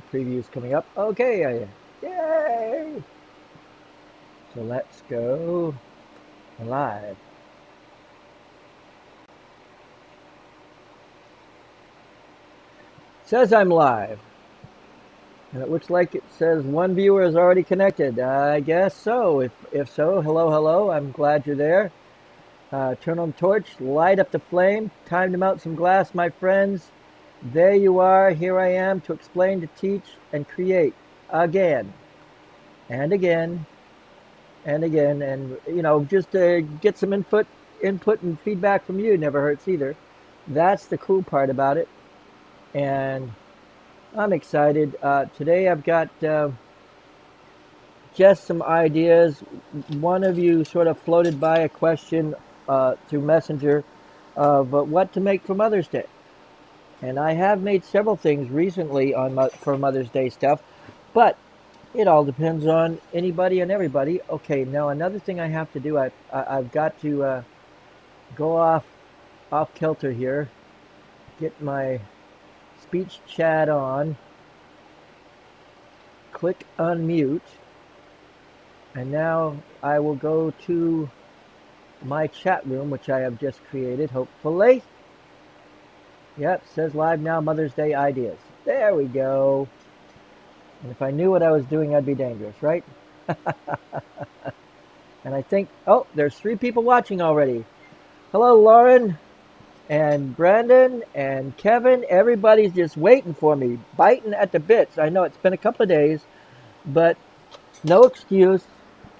previews coming up. Okay, yay! So let's go live. Says I'm live. And it looks like it says one viewer is already connected. I guess so. If so, hello. I'm glad you're there. Turn on the torch, light up the flame. Time to mount some glass, my friends. There you are. Here I am to explain, to teach, and create again and again and again. And, just to get some input and feedback from you never hurts either. That's the cool part about it. And I'm excited. Today I've got just some ideas. One of you sort of floated by a question through Messenger of what to make for Mother's Day. And I have made several things recently for Mother's Day stuff, but it all depends on anybody and everybody. Okay, now another thing I have to do, I've got to go off kilter here, get my speech chat on, click unmute, and now I will go to my chat room, which I have just created, hopefully. Yep, says live now, Mother's Day ideas. There we go. And if I knew what I was doing, I'd be dangerous, right? And I think, oh, there's 3 people watching already. Hello, Lauren and Brandon and Kevin. Everybody's just waiting for me, biting at the bits. I know it's been a couple of days, but no excuse.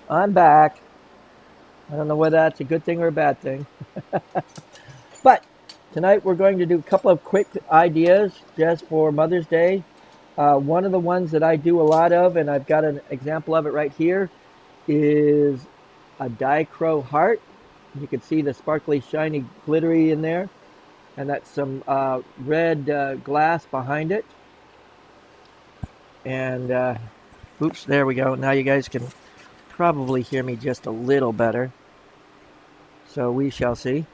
I'm back. I don't know whether that's a good thing or a bad thing. But tonight we're going to do a couple of quick ideas just for Mother's Day. One of the ones that I do a lot of, and I've got an example of it right here, is a Dichroic heart. You can see the sparkly, shiny, glittery in there. And that's some red glass behind it. And, oops, there we go. Now you guys can probably hear me just a little better. So we shall see.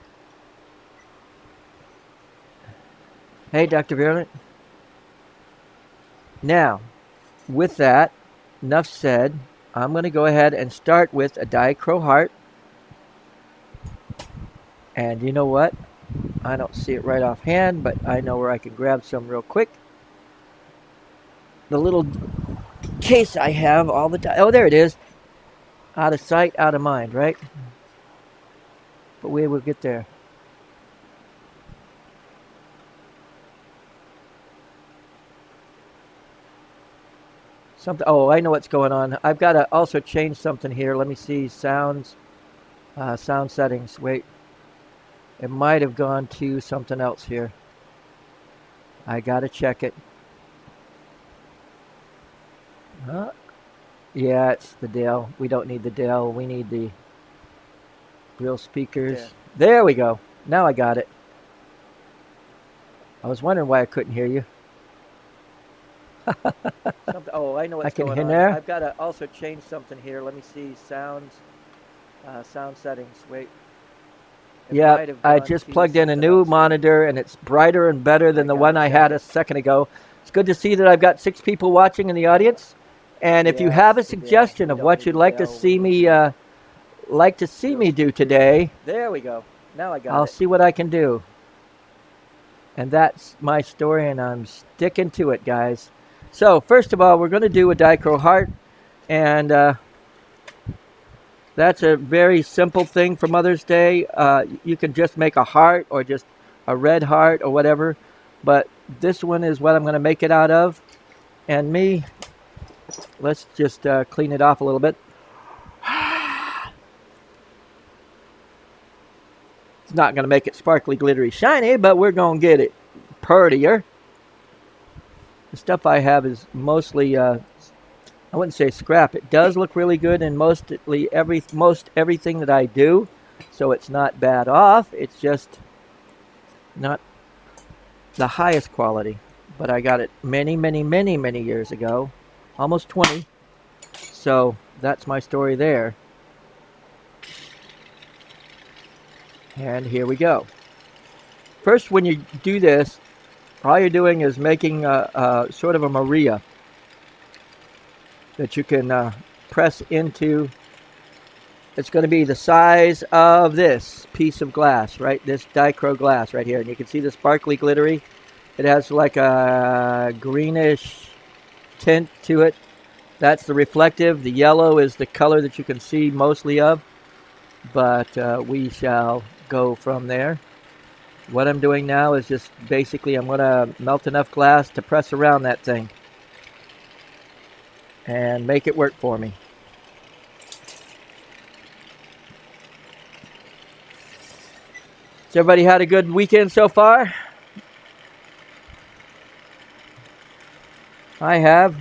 Hey, Dr. Virulent. Now, with that, enough said, I'm going to go ahead and start with a Dichroic heart. And you know what? I don't see it right offhand, but I know where I can grab some real quick. The little case I have all the time. Oh, there it is. Out of sight, out of mind, right? But we will get there. Oh, I know what's going on. I've got to also change something here. Let me see. Sound settings. Wait. It might have gone to something else here. I got to check it. Yeah, it's the Dell. We don't need the Dell. We need the real speakers. Yeah. There we go. Now I got it. I was wondering why I couldn't hear you. Oh, I know what's going on. There. I've got to also change something here. Let me see. Sound settings. Wait. Yeah, I just plugged in a new monitor, and it's brighter and better than the one I had a second ago. It's good to see that I've got 6 people watching in the audience. And if you have a suggestion of what you'd like to see me do today, there we go. Now I got I'll see what I can do. And that's my story, and I'm sticking to it, guys. So first of all, we're going to do a Dichroic heart, and that's a very simple thing for Mother's Day. You can just make a heart or just a red heart or whatever, but this one is what I'm going to make it out of. And let's just clean it off a little bit. It's not going to make it sparkly, glittery, shiny, but we're going to get it prettier. The stuff I have is mostly, I wouldn't say scrap. It does look really good in most everything that I do, so it's not bad off. It's just not the highest quality. But I got it many years ago, almost 20. So that's my story there. And here we go. First, when you do this, all you're doing is making sort of a Maria. that you can press into. It's going to be the size of this piece of glass, right? This dichro glass right here. And you can see the sparkly glittery. It has like a greenish tint to it. That's the reflective. The yellow is the color that you can see mostly of. But we shall go from there. What I'm doing now is just basically I'm going to melt enough glass to press around that thing and make it work for me. So everybody had a good weekend so far? I have.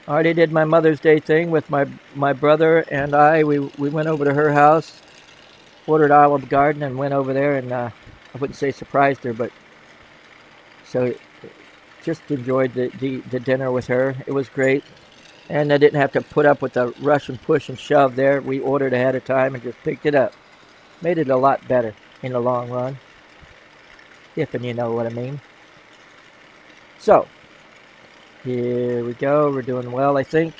I already did my Mother's Day thing with my brother and I. We went over to her house, ordered Olive Garden, and went over there and I wouldn't say surprised her, but so just enjoyed the dinner with her. It was great. And I didn't have to put up with the rush and push and shove there. We ordered ahead of time and just picked it up. Made it a lot better in the long run, if and you know what I mean. So, here we go. We're doing well, I think.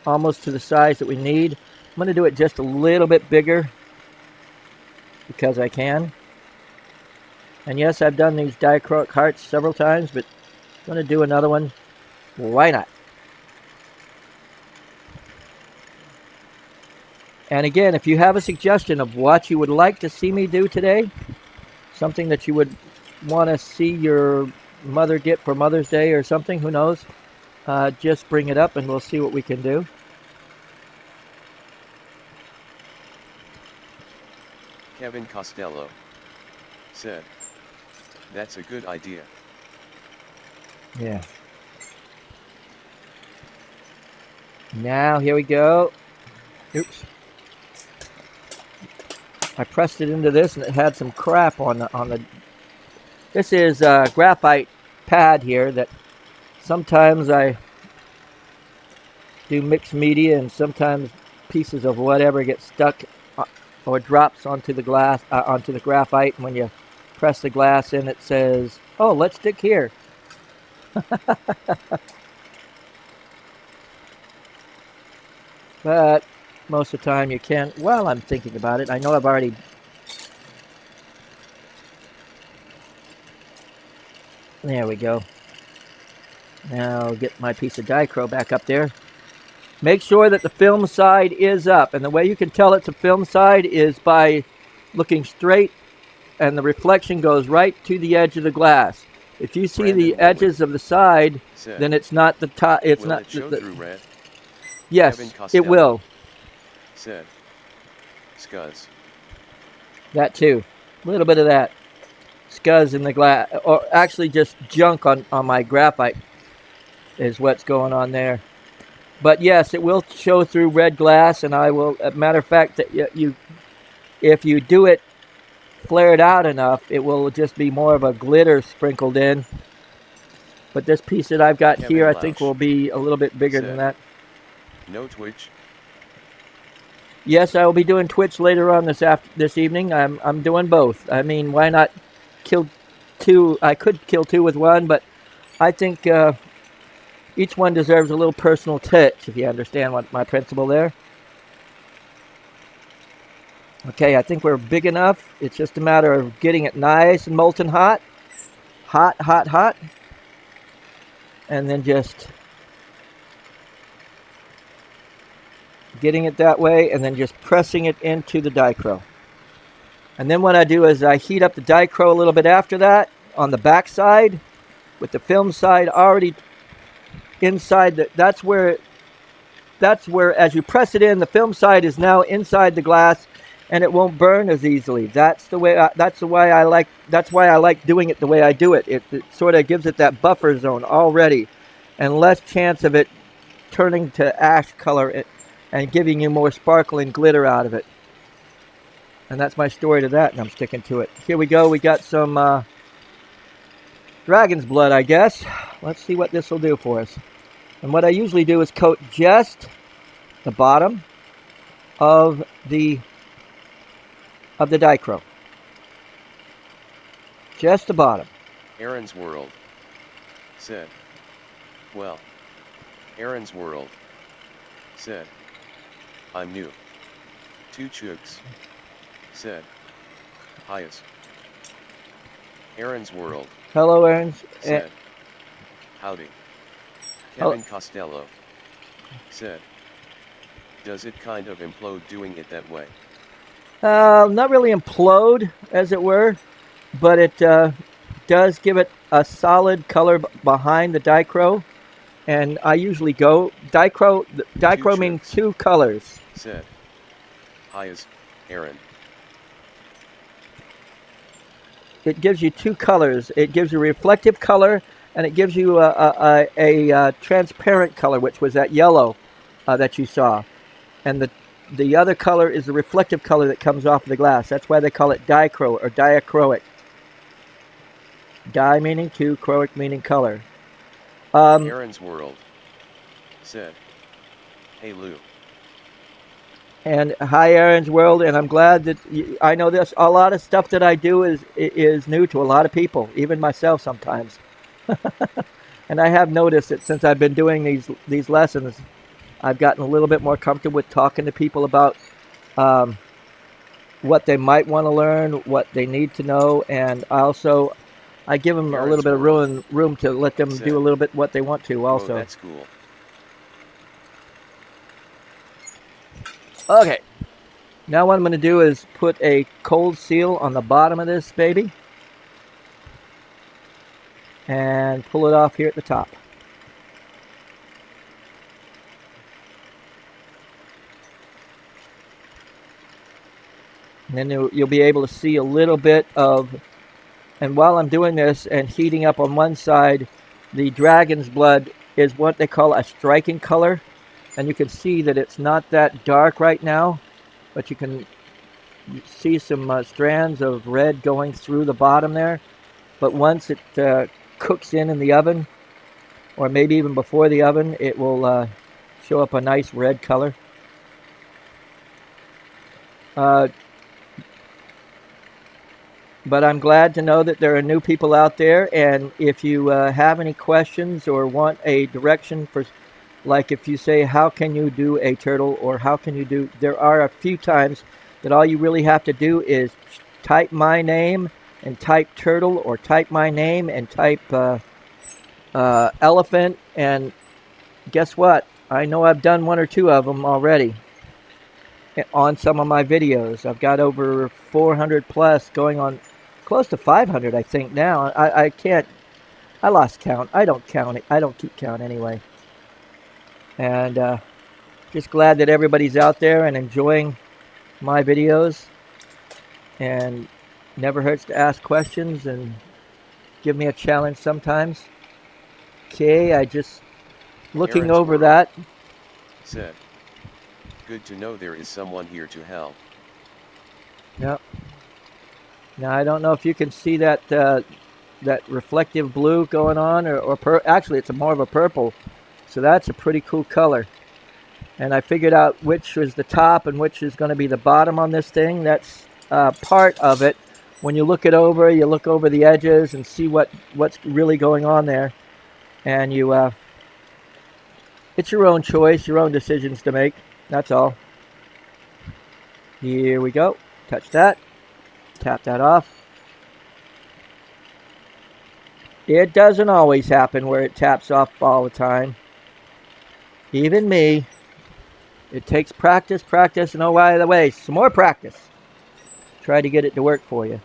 Almost to the size that we need. I'm going to do it just a little bit bigger because I can. And yes, I've done these dichroic hearts several times, but I'm going to do another one. Why not? And again, if you have a suggestion of what you would like to see me do today, something that you would want to see your mother get for Mother's Day or something, who knows, just bring it up and we'll see what we can do. Kevin Costello said, "That's a good idea." Yeah. Now, here we go. Oops. I pressed it into this and it had some crap on the. This is a graphite pad here that sometimes I do mixed media and sometimes pieces of whatever get stuck or drops onto the glass, onto the graphite. And when you press the glass in, it says, "Oh, let's stick here." But most of the time you can't. Well, I'm thinking about it. I know I've already. There we go. Now I'll get my piece of dichro back up there. Make sure that the film side is up. And the way you can tell it's a film side is by looking straight and the reflection goes right to the edge of the glass. If you see the edges of the side, then it's not the top. It's Will not it show through red? Yes, it will. Said, "Scuzz." That too. A little bit of that. Scuzz in the glass, or actually just junk on my graphite is what's going on there. But yes, it will show through red glass, and I will, as a matter of fact, that if you do it flared out enough, it will just be more of a glitter sprinkled in. But this piece that I've got here, I think will be a little bit bigger than that. No Twitch. Yes, I will be doing Twitch later on this evening. I'm doing both. I mean, why not kill two? I could kill two with one, but I think each one deserves a little personal touch, if you understand what my principle there. Okay, I think we're big enough. It's just a matter of getting it nice and molten hot. Hot, hot, hot. And then just getting it that way and then just pressing it into the dichro. And then what I do is I heat up the dichro a little bit after that on the back side with the film side already inside. That's where as you press it in, the film side is now inside the glass and it won't burn as easily. That's why I like doing it the way I do it. It sort of gives it that buffer zone already and less chance of it turning to ash color and giving you more sparkle and glitter out of it. And that's my story to that, and I'm sticking to it. Here we go. We got some dragon's blood, I guess. Let's see what this will do for us. And what I usually do is coat just the bottom of the dichro. Just the bottom. Aaron's World said, "Well, Aaron's World, said. I'm new. Two chooks, said. Highest. Aaron's World, Hello, Aaron. said. Howdy. Kevin Costello, said. Does it kind of implode doing it that way? Not really implode, as it were, but it does give it a solid color behind the dichro. And I usually go dichro means two colors. Said. Highest, Aaron. It gives you two colors. It gives you a reflective color, and it gives you a transparent color, which was that yellow that you saw. And the other color is the reflective color that comes off of the glass. That's why they call it dichro or diachroic. Di meaning two, chroic meaning color. Aaron's World, said. Hey Lou. And hi, Aaron's World, and I'm glad that I know this. A lot of stuff that I do is new to a lot of people, even myself sometimes. And I have noticed that since I've been doing these lessons, I've gotten a little bit more comfortable with talking to people about what they might want to learn, what they need to know, and also I give them a little bit of room to let them do a little bit what they want to also. Oh, that's cool. Okay, now what I'm going to do is put a cold seal on the bottom of this baby and pull it off here at the top. And then you'll be able to see a little bit of, and while I'm doing this and heating up on one side, the dragon's blood is what they call a striking color. And you can see that it's not that dark right now, but you can see some strands of red going through the bottom there. But once it cooks in the oven, or maybe even before the oven, it will show up a nice red color. But I'm glad to know that there are new people out there, and if you have any questions or want a direction for, like if you say, how can you do a turtle, or how can you do, there are a few times that all you really have to do is type my name and type turtle, or type my name and type elephant, and guess what? I know I've done one or two of them already on some of my videos. I've got over 400 plus, going on close to 500 I think now. I can't, I lost count. I don't count it. I don't keep count anyway. And just glad that everybody's out there and enjoying my videos, and never hurts to ask questions and give me a challenge sometimes. Okay, I just looking Aaron's over World, that. Said. Good to know there is someone here to help. Yep. Now I don't know if you can see that that reflective blue going on, or actually it's more of a purple. So that's a pretty cool color. And I figured out which was the top and which is going to be the bottom on this thing. That's part of it. When you look it over, you look over the edges and see what's really going on there. And you, it's your own choice, your own decisions to make. That's all. Here we go. Touch that. Tap that off. It doesn't always happen where it taps off all the time. Even me. It takes practice, and oh, by the way, some more practice. Try to get it to work for you.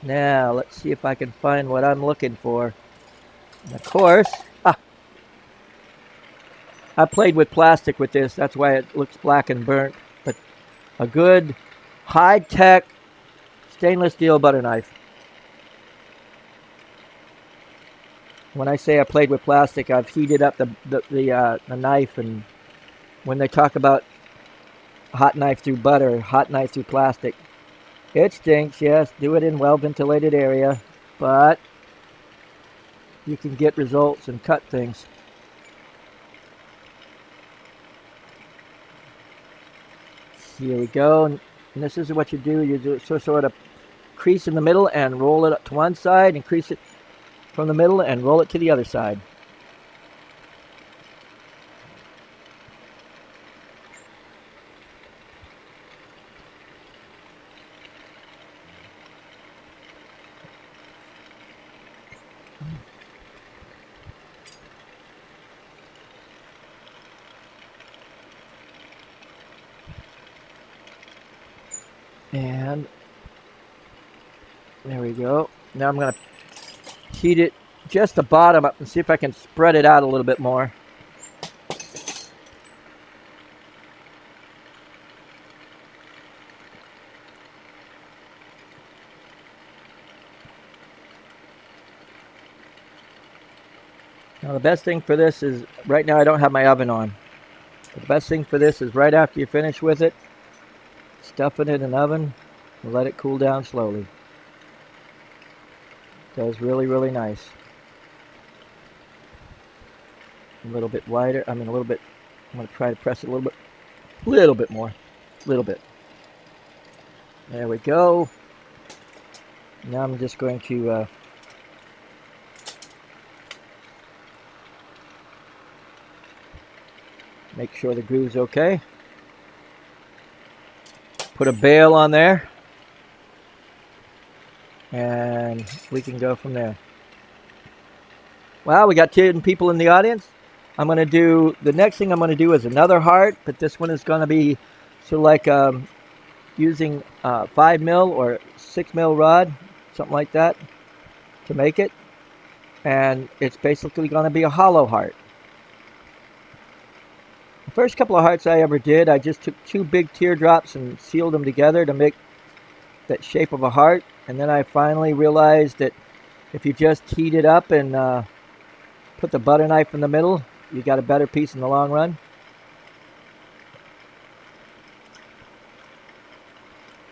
Now, let's see if I can find what I'm looking for. And of course, I played with plastic with this. That's why it looks black and burnt. But a good high-tech stainless steel butter knife. When I say I played with plastic, I've heated up the knife, and when they talk about hot knife through butter, hot knife through plastic, it stinks, yes, do it in well-ventilated area, but you can get results and cut things. Here we go, and this is what you do. You do sort of crease in the middle and roll it up to one side, and crease it from the middle and roll it to the other side. And there we go. Now I'm going to heat it just the bottom up and see if I can spread it out a little bit more. Now the best thing for this is, right now I don't have my oven on. But the best thing for this is right after you finish with it, stuff it in an oven and let it cool down slowly. It does really, really nice. A little bit wider, a little bit, I'm going to try to press it a little bit more, a little bit. There we go. Now I'm just going to make sure the groove's okay. Put a bail on there. And we can go from there. Wow, we got 10 people in the audience. I'm going to do, the next thing I'm going to do is another heart, but this one is going to be sort of like using 5 mil or 6 mil rod, something like that, to make it. And it's basically going to be a hollow heart. The first couple of hearts I ever did, I just took 2 big teardrops and sealed them together to make that shape of a heart. And then I finally realized that if you just heat it up and put the butter knife in the middle, you got a better piece in the long run.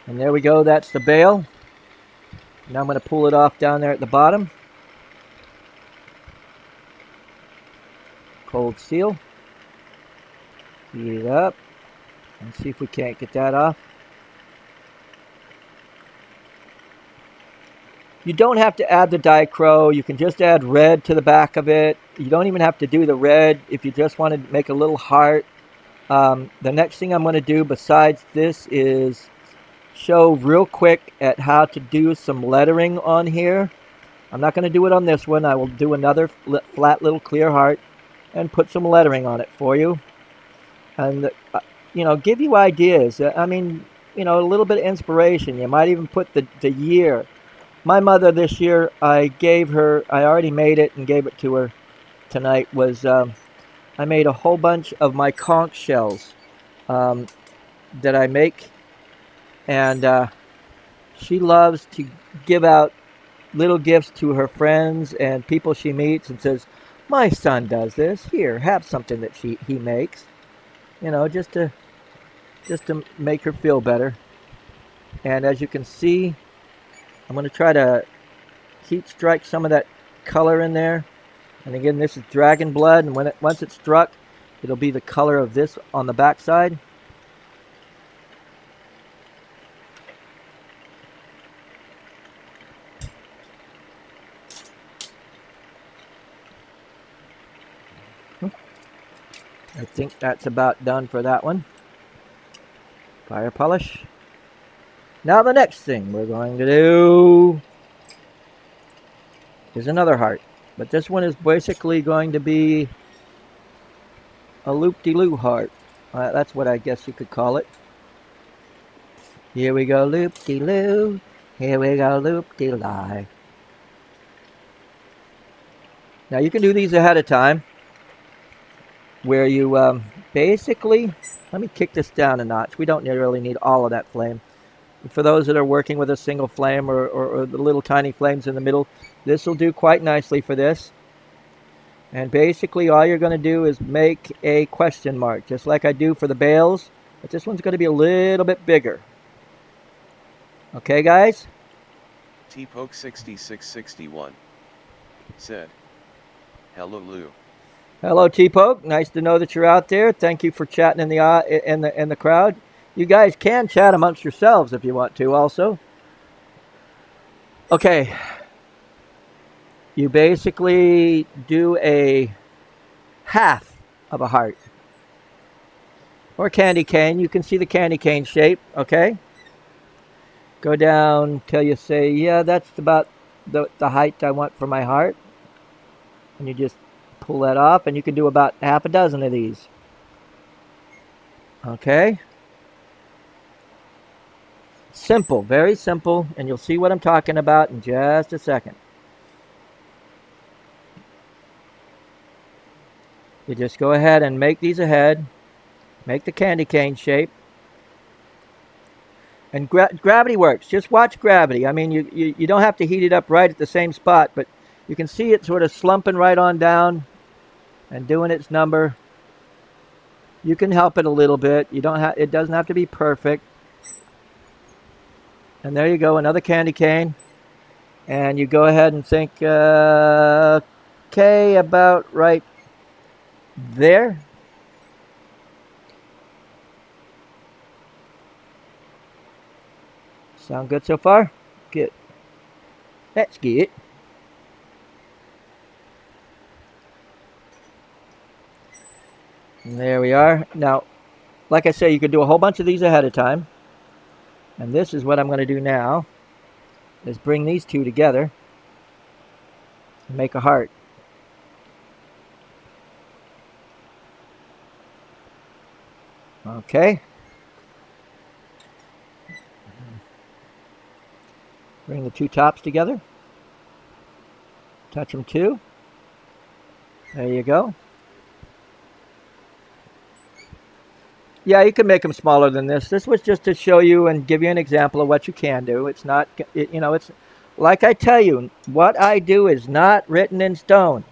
And there we go, that's the bail. Now I'm going to pull it off down there at the bottom. Cold steel. Heat it up and see if we can't get that off. You don't have to add the Dichroic. You can just add red to the back of it. You don't even have to do the red if you just want to make a little heart. The next thing I'm going to do besides this is show real quick at how to do some lettering on here. I'm not going to do it on this one. I will do another flat little clear heart and put some lettering on it for you. And, give you ideas. A little bit of inspiration. You might even put the year. My mother this year, I already made it and gave it to her tonight, I made a whole bunch of my conch shells that I make. And she loves to give out little gifts to her friends and people she meets and says, my son does this. Here, have something that he makes. Just to make her feel better. And as you can see, I'm going to try to heat strike some of that color in there. And again, this is dragon blood, and once it's struck, it'll be the color of this on the back side. I think that's about done for that one. Fire polish. Now the next thing we're going to do is another heart. But this one is basically going to be a loop-de-loo heart. That's what I guess you could call it. Here we go, loop-de-loo. Here we go, loop-de-lie. Now you can do these ahead of time, where you basically, let me kick this down a notch. We don't really need all of that flame. For those that are working with a single flame or the little tiny flames in the middle, this will do quite nicely for this. And basically all you're going to do is make a question mark, just like I do for the bales, but this one's going to be a little bit bigger. Okay, guys? T-Poke 6661 said, hello Lou. Hello, T-Poke. Nice to know that you're out there. Thank you for chatting in the crowd. You guys can chat amongst yourselves if you want to also. Okay. You basically do a half of a heart. Or candy cane. You can see the candy cane shape, okay? Go down till you say, yeah, that's about the height I want for my heart. And you just pull that off, and you can do about half a dozen of these. Okay? Simple, very simple, and you'll see what I'm talking about in just a second. You just go ahead and make these ahead, make the candy cane shape. And gravity works. Just watch gravity. I mean, you don't have to heat it up right at the same spot, but you can see it sort of slumping right on down and doing its number. You can help it a little bit. You don't have. It doesn't have to be perfect. And there you go, another candy cane. And you go ahead and think, okay, about right there. Sound good so far? Good. That's good. And there we are. Now, like I say, you could do a whole bunch of these ahead of time. And this is what I'm going to do now, is bring these two together and make a heart. Okay. Bring the two tops together. Touch them too. There you go. Yeah, you can make them smaller than this. This was just to show you and give you an example of what you can do. It's not, you know, it's like I tell you, what I do is not written in stone.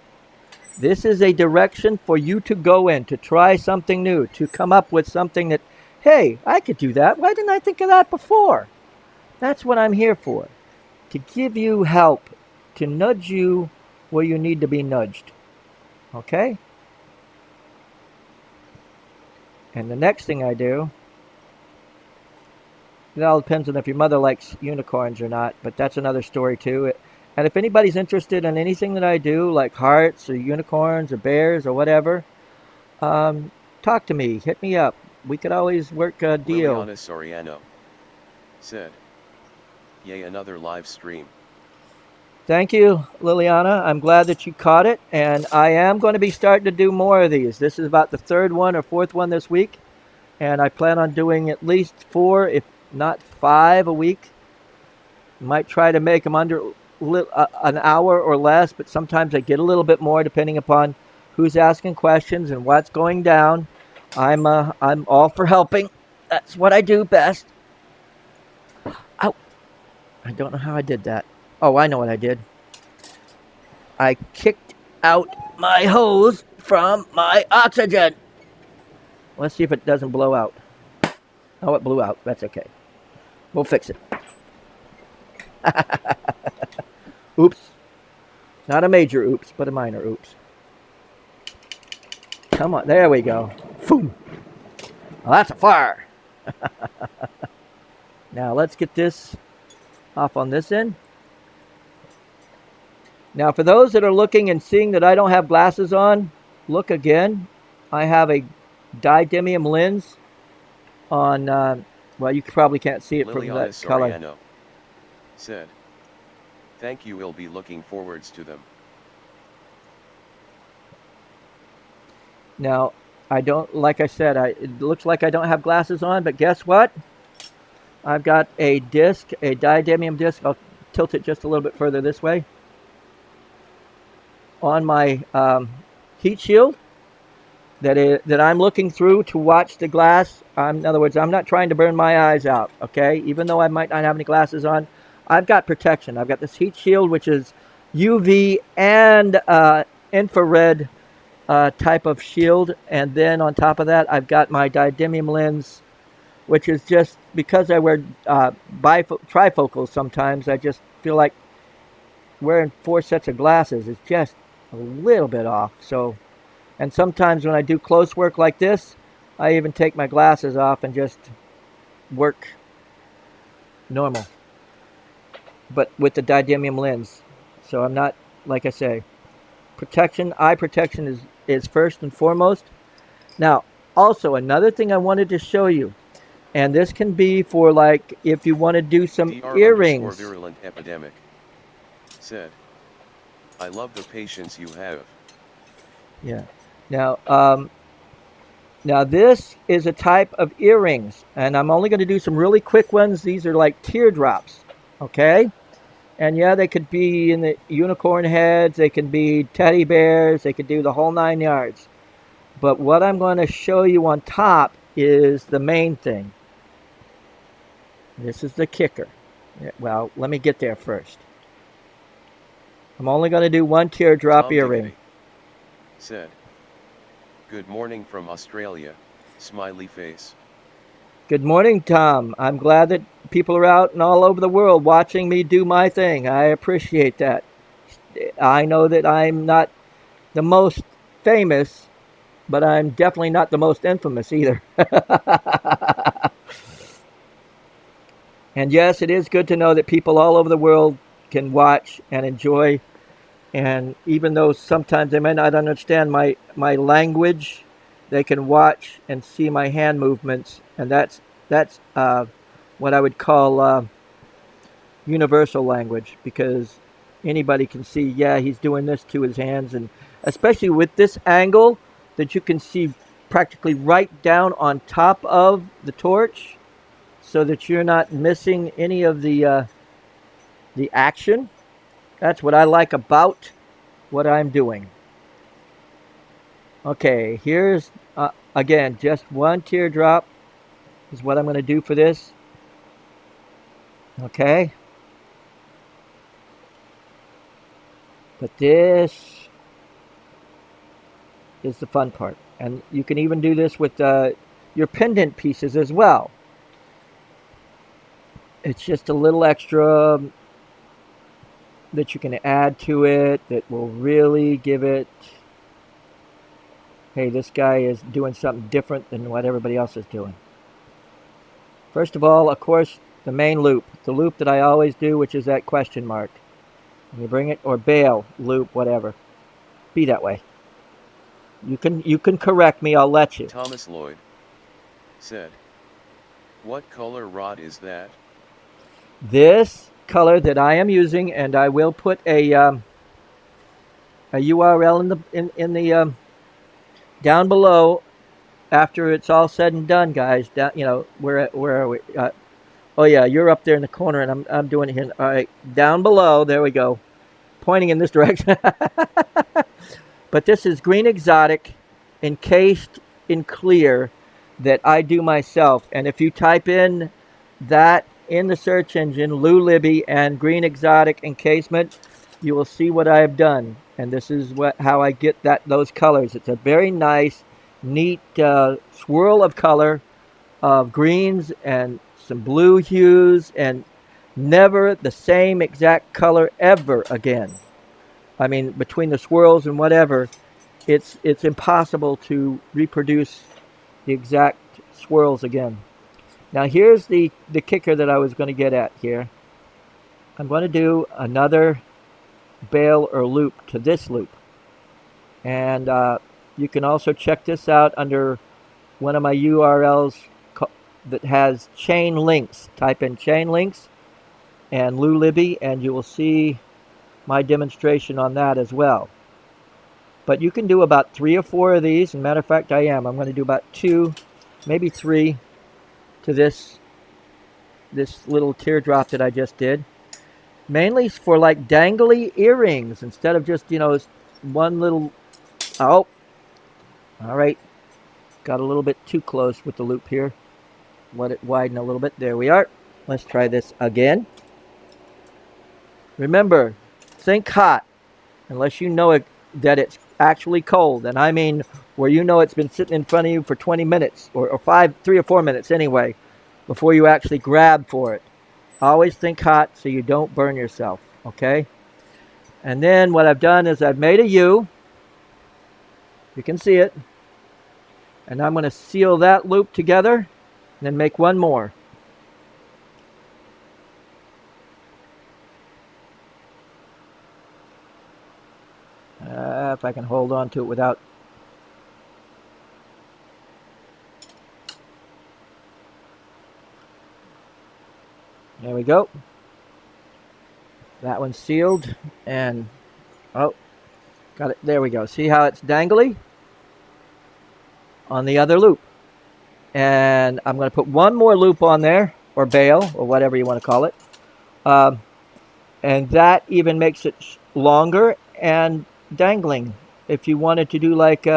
This is a direction for you to go in, to try something new, to come up with something that, hey, I could do that. Why didn't I think of that before? That's what I'm here for. To give you help, to nudge you where you need to be nudged. Okay? And the next thing I do, it all depends on if your mother likes unicorns or not, but that's another story too. And if anybody's interested in anything that I do, like hearts or unicorns or bears or whatever, talk to me. Hit me up. We could always work a deal. Liliana Soriano said, yay, another live stream. Thank you, Liliana. I'm glad that you caught it, and I am going to be starting to do more of these. This is about the third one or fourth one this week, and I plan on doing at least 4, if not 5 a week. Might try to make them under an hour or less, but sometimes I get a little bit more depending upon who's asking questions and what's going down. I'm all for helping. That's what I do best. Ow. I don't know how I did that. Oh, I know what I did. I kicked out my hose from my oxygen. Let's see if it doesn't blow out. Oh, it blew out. That's okay. We'll fix it. Oops. Not a major oops, but a minor oops. Come on. There we go. Boom. Well, that's a fire. Now, let's get this off on this end. Now, for those that are looking and seeing that I don't have glasses on, look again. I have a didymium lens on, well, you probably can't see it from that color. Soriano said, thank you, we'll be looking forwards to them. Now, I don't, like I said, it looks like I don't have glasses on, but guess what? I've got a disc, a didymium disc. I'll tilt it just a little bit further this way. On my heat shield that I'm looking through to watch the glass. In other words, I'm not trying to burn my eyes out, okay? Even though I might not have any glasses on, I've got protection. I've got this heat shield, which is UV and infrared type of shield. And then on top of that, I've got my didymium lens, which is just, because I wear trifocals sometimes, I just feel like wearing 4 sets of glasses is just a little bit off. So, and sometimes when I do close work like this, I even take my glasses off and just work normal, but with the didymium lens. So I'm not, like I say, protection, eye protection is first and foremost. Now, also another thing I wanted to show you, and this can be for, like, if you want to do some earrings. Virulent epidemic said, I love the patience you have. Yeah. Now, Now this is a type of earrings, and I'm only going to do some really quick ones. These are like teardrops, okay? And yeah, they could be in the unicorn heads, they can be teddy bears, they could do the whole 9 yards. But what I'm going to show you on top is the main thing. This is the kicker. Well, let me get there first. I'm only going to do one teardrop Tom earring. Diggity said, "Good morning from Australia, smiley face." Good morning, Tom. I'm glad that people are out and all over the world watching me do my thing. I appreciate that. I know that I'm not the most famous, but I'm definitely not the most infamous either. And yes, it is good to know that people all over the world can watch and enjoy. And even though sometimes they may not understand my language, they can watch and see my hand movements. And that's what I would call universal language, because anybody can see, yeah, he's doing this to his hands. And especially with this angle that you can see practically right down on top of the torch, so that you're not missing any of the action. That's what I like about what I'm doing. Okay, here's again just one teardrop is what I'm going to do for this. Okay, but this is the fun part, and you can even do this with your pendant pieces as well. It's just a little extra that you can add to it that will really give it, hey, this guy is doing something different than what everybody else is doing. First of all, of course, the main loop, the loop that I always do, which is that question mark. And you bring it, or bail, loop, whatever. Be that way. You can correct me, I'll let you. Thomas Lloyd said, "What color rod is that?" This color that I am using, and I will put a URL in the down below after it's all said and done, guys. Down, where are we? Oh yeah, you're up there in the corner, and I'm doing it here. All right, down below. There we go, pointing in this direction. But this is Green Exotic, encased in clear, that I do myself. And if you type in that in the search engine, Libby and Green Exotic encasement, you will see what I have done. And this is how I get those colors. It's a very nice, neat swirl of color of greens and some blue hues, and never the same exact color ever again. I mean, between the swirls and whatever, it's impossible to reproduce the exact swirls again. Now here's the kicker that I was going to get at here. I'm going to do another bail or loop to this loop. And you can also check this out under one of my URLs that has chain links. Type in chain links and Libby, and you will see my demonstration on that as well. But you can do about 3 or 4 of these. As a matter of fact, I'm going to do about 2, maybe 3 to this little teardrop that I just did. Mainly for like dangly earrings instead of just, one little. Oh, all right. Got a little bit too close with the loop here. Let it widen a little bit. There we are. Let's try this again. Remember, think hot, unless you know that it's actually cold. And I mean where it's been sitting in front of you for 20 minutes or 3 or 4 minutes anyway, before you actually grab for it. Always think hot so you don't burn yourself, okay? And then what I've done is I've made a U. You can see it. And I'm going to seal that loop together and then make one more. If I can hold on to it without. There we go. That one's sealed, and oh, got it. There we go. See how it's dangly? on the other loop. And I'm going to put one more loop on there, or bail, or whatever you want to call it. Um, and that even makes it longer and dangling. If you wanted to do like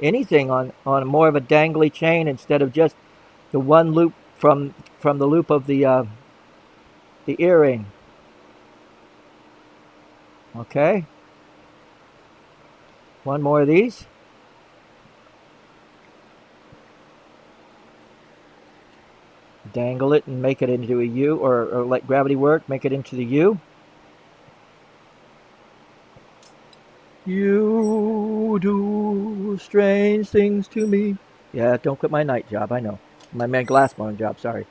anything on more of a dangly chain instead of just the one loop from the loop of the earring. Okay. One more of these. Dangle it and make it into a U, or let gravity work, make it into the U. You do strange things to me. Yeah, don't quit my night job, I know. My man glassblowing job, sorry.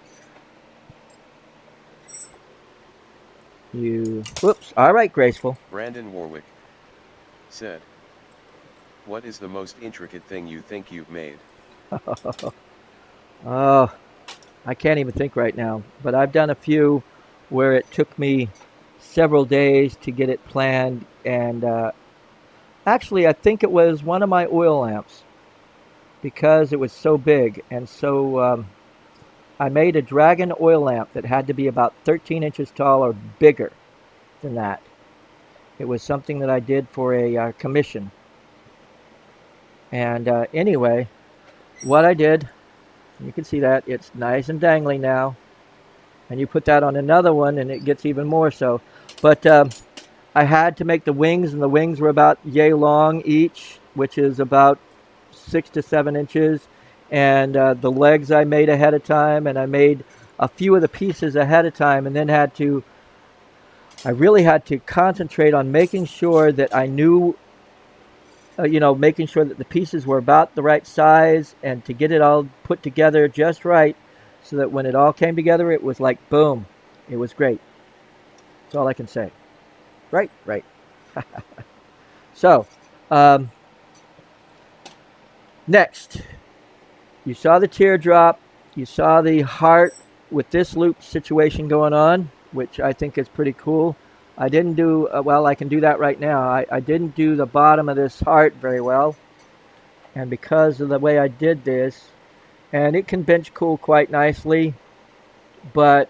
You, whoops, all right, Graceful. Brandon Warwick said, "What is the most intricate thing you think you've made?" Oh, I can't even think right now, but I've done a few where it took me several days to get it planned, and actually I think it was one of my oil lamps because it was so big, and so I made a dragon oil lamp that had to be about 13 inches tall or bigger than that. It was something that I did for a commission. And anyway, what I did, you can see that it's nice and dangly now. And you put that on another one and it gets even more so. But I had to make the wings, and the wings were about yay long each, which is about 6 to 7 inches. And the legs I made ahead of time, and I made a few of the pieces ahead of time, and then I really had to concentrate on making sure that I knew, making sure that the pieces were about the right size, and to get it all put together just right, so that when it all came together, it was like boom. It was great. That's all I can say. Right. So, next, you saw the teardrop, you saw the heart with this loop situation going on, which I think is pretty cool. I didn't do, well, I can do that right now. I didn't do the bottom of this heart very well, and because of the way I did this, and it can bench cool quite nicely, but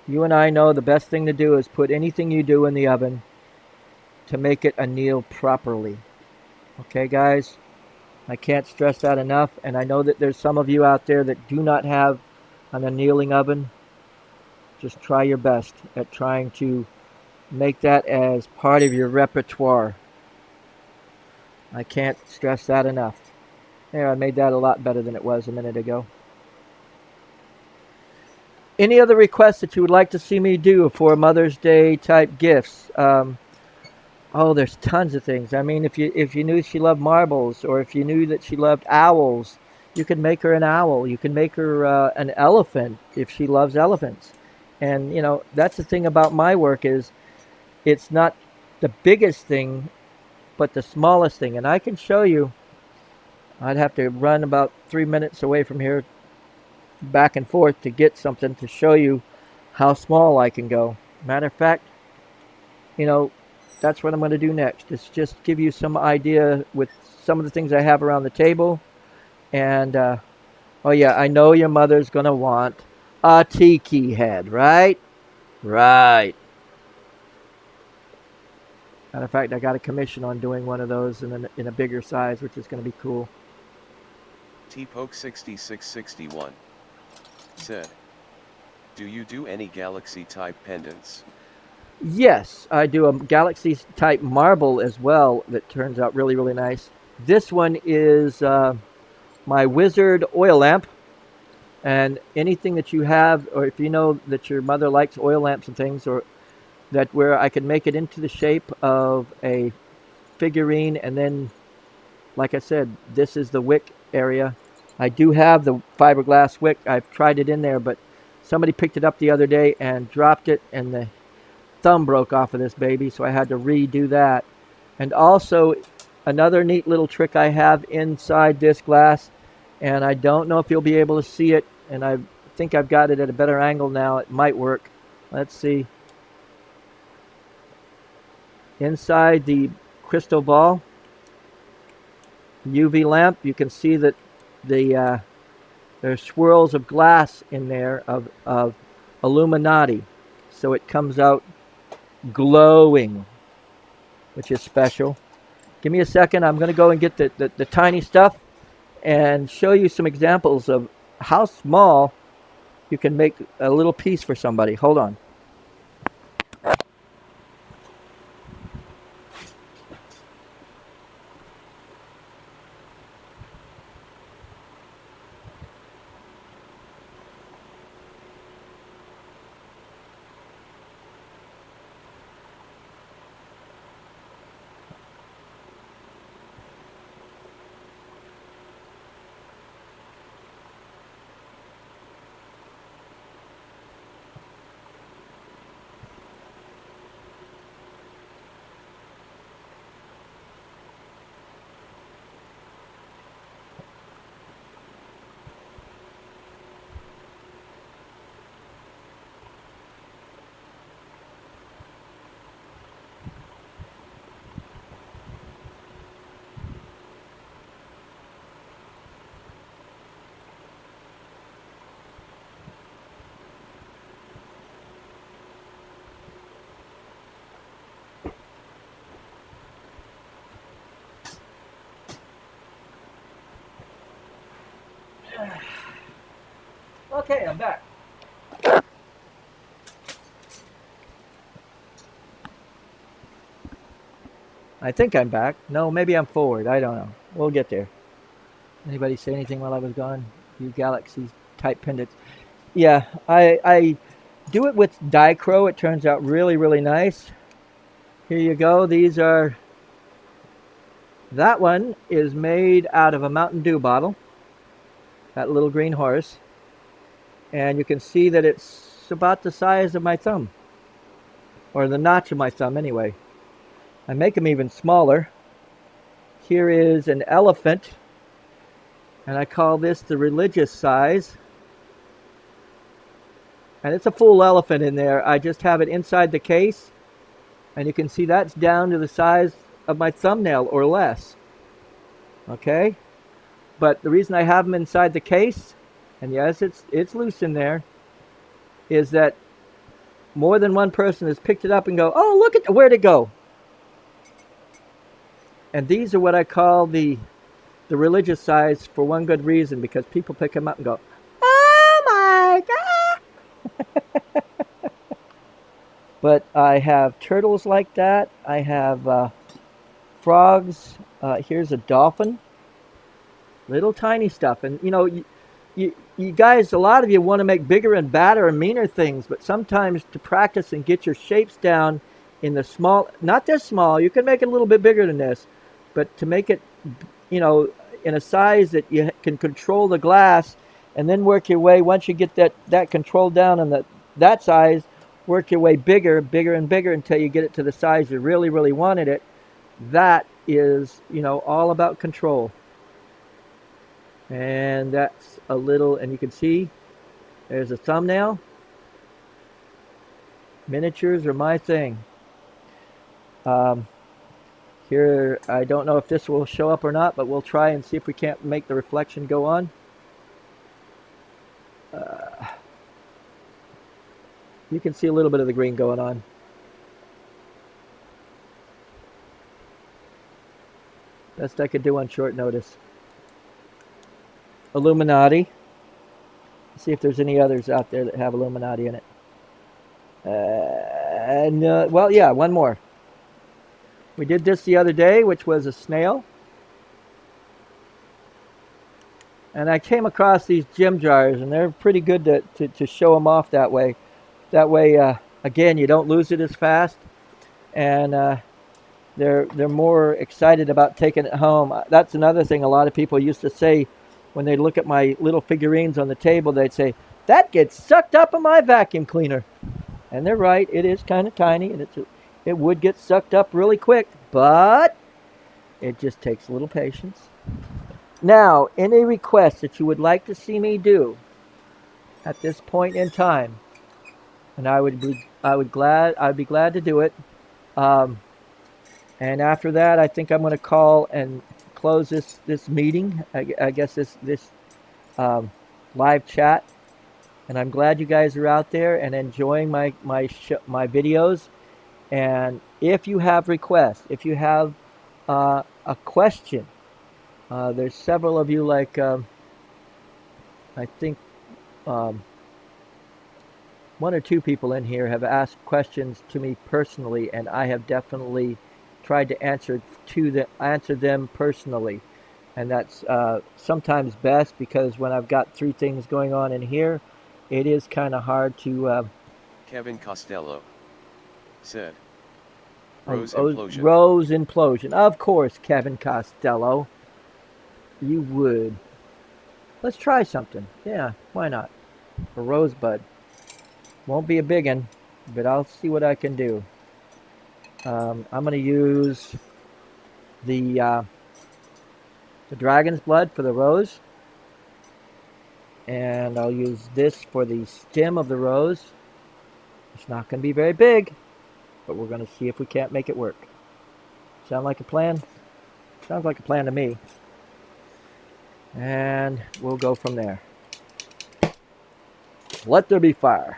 you and I know the best thing to do is put anything you do in the oven to make it anneal properly. Okay, guys? I can't stress that enough, and I know that there's some of you out there that do not have an annealing oven. Just try your best at trying to make that as part of your repertoire. I can't stress that enough. There, I made that a lot better than it was a minute ago. Any other requests that you would like to see me do for Mother's Day type gifts? Oh, there's tons of things. I mean, if you knew she loved marbles, or if you knew that she loved owls, you can make her an owl. You can make her an elephant if she loves elephants. And that's the thing about my work, is it's not the biggest thing, but the smallest thing. And I can show you. I'd have to run about 3 minutes away from here, back and forth, to get something to show you how small I can go. Matter of fact, that's what I'm going to do next. Is just give you some idea with some of the things I have around the table. And, oh yeah, I know your mother's going to want a tiki head, right? Right. Matter of fact, I got a commission on doing one of those in a bigger size, which is going to be cool. T-Poke 6661 said, "Do you do any galaxy type pendants?" Yes, I do a galaxy type marble as well that turns out really, really nice. This one is my wizard oil lamp. And anything that you have, or if you know that your mother likes oil lamps and things, or that where I can make it into the shape of a figurine, and then, like I said, this is the wick area. I do have the fiberglass wick. I've tried it in there, but somebody picked it up the other day and dropped it, and the thumb broke off of this baby, so I had to redo that. And also, another neat little trick I have inside this glass, and I don't know if you'll be able to see it, and I think I've got it at a better angle now. It might work. Let's see. Inside the crystal ball UV lamp, you can see that there's swirls of glass in there of Illuminati, so it comes out glowing, which is special. Give me a second. I'm going to go and get the tiny stuff and show you some examples of how small you can make a little piece for somebody. Hold on. Okay, I'm back. I think I'm back. No, maybe I'm forward. I don't know. We'll get there. Anybody say anything while I was gone? You galaxies type pendants. Yeah, I do it with Dichroic. It turns out really, really nice. Here you go. These are... That one is made out of a Mountain Dew bottle. That little green horse. And you can see that it's about the size of my thumb. Or the notch of my thumb, anyway. I make them even smaller. Here is an elephant. And I call this the religious size. And it's a full elephant in there. I just have it inside the case. And you can see that's down to the size of my thumbnail or less. Okay? But the reason I have them inside the case, and yes, it's loose in there, is that more than one person has picked it up and go, oh, look at where'd it go? And these are what I call the religious size for one good reason, because people pick them up and go, oh my God! But I have turtles like that. I have frogs. Here's a dolphin. Little tiny stuff. And you know, you guys, a lot of you want to make bigger and badder and meaner things, but sometimes to practice and get your shapes down in the small, not this small, you can make it a little bit bigger than this, but to make it, you know, in a size that you can control the glass, and then work your way, once you get that control down and that size, work your way bigger and bigger until you get it to the size you really, really wanted it. That is, you know, all about control. And that's a little, and you can see there's a thumbnail. Miniatures are my thing. Here, I don't know if this will show up or not, but we'll try and see if we can't make the reflection go on. You can see a little bit of the green going on. Best I could do on short notice. Illuminati. Let's see if there's any others out there that have Illuminati in it. Well, yeah, one more. We did this the other day, which was a snail. And I came across these gem jars, and they're pretty good to show them off that way. That way, again, you don't lose it as fast. And they're more excited about taking it home. That's another thing a lot of people used to say when they look at my little figurines on the table. They'd say, that gets sucked up in my vacuum cleaner. And they're right. It is kind of tiny, and it would get sucked up really quick, but it just takes a little patience. Now, any requests that you would like to see me do at this point in time, and I'd be glad to do it. And after that, I think I'm going to call close this meeting. I guess this live chat. And I'm glad you guys are out there and enjoying my videos. And if you have requests, if you have a question, there's several of you, like I think one or two people in here have asked questions to me personally, and I have definitely tried to answer them personally. And that's sometimes best, because when I've got three things going on in here, it is kind of hard to... Kevin Costello said, Rose implosion. Rose implosion. Of course, Kevin Costello. You would. Let's try something. Yeah, why not? A rosebud. Won't be a big one, but I'll see what I can do. I'm going to use the dragon's blood for the rose. And I'll use this for the stem of the rose. It's not going to be very big, but we're going to see if we can't make it work. Sound like a plan? Sounds like a plan to me. And we'll go from there. Let there be fire.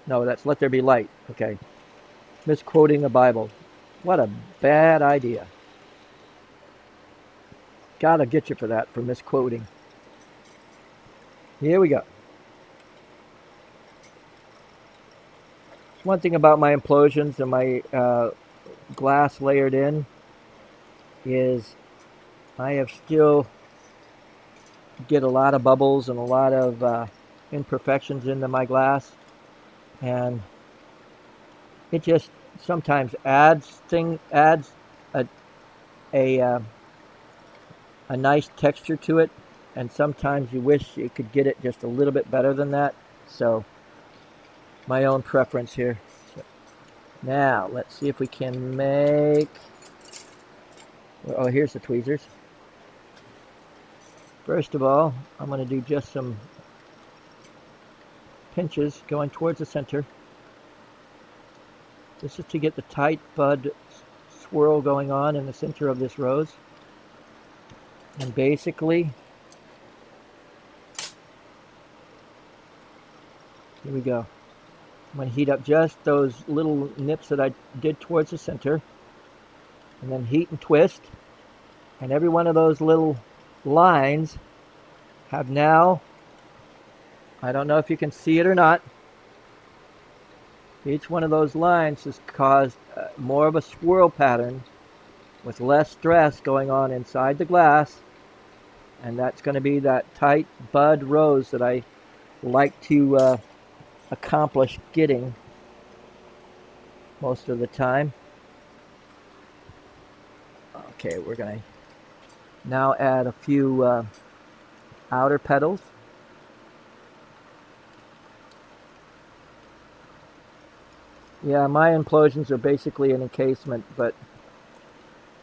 No, that's let there be light. Okay. Misquoting the Bible. What a bad idea. Gotta get you for that, for misquoting. Here we go. One thing about my implosions and my glass layered in is I have still get a lot of bubbles and a lot of imperfections into my glass, and it just sometimes adds a nice texture to it, and sometimes you wish you could get it just a little bit better than that. So my own preference here. So now let's see if we can make... Oh, here's the tweezers. First of all, I'm going to do just some pinches going towards the center. This is to get the tight bud swirl going on in the center of this rose. And basically, here we go. I'm going to heat up just those little nips that I did towards the center, and then heat and twist. And every one of those little lines have now, I don't know if you can see it or not, each one of those lines has caused more of a swirl pattern with less stress going on inside the glass, and that's going to be that tight bud rose that I like to accomplish getting most of the time. Okay, we're going to now add a few outer petals. Yeah, my implosions are basically an encasement, but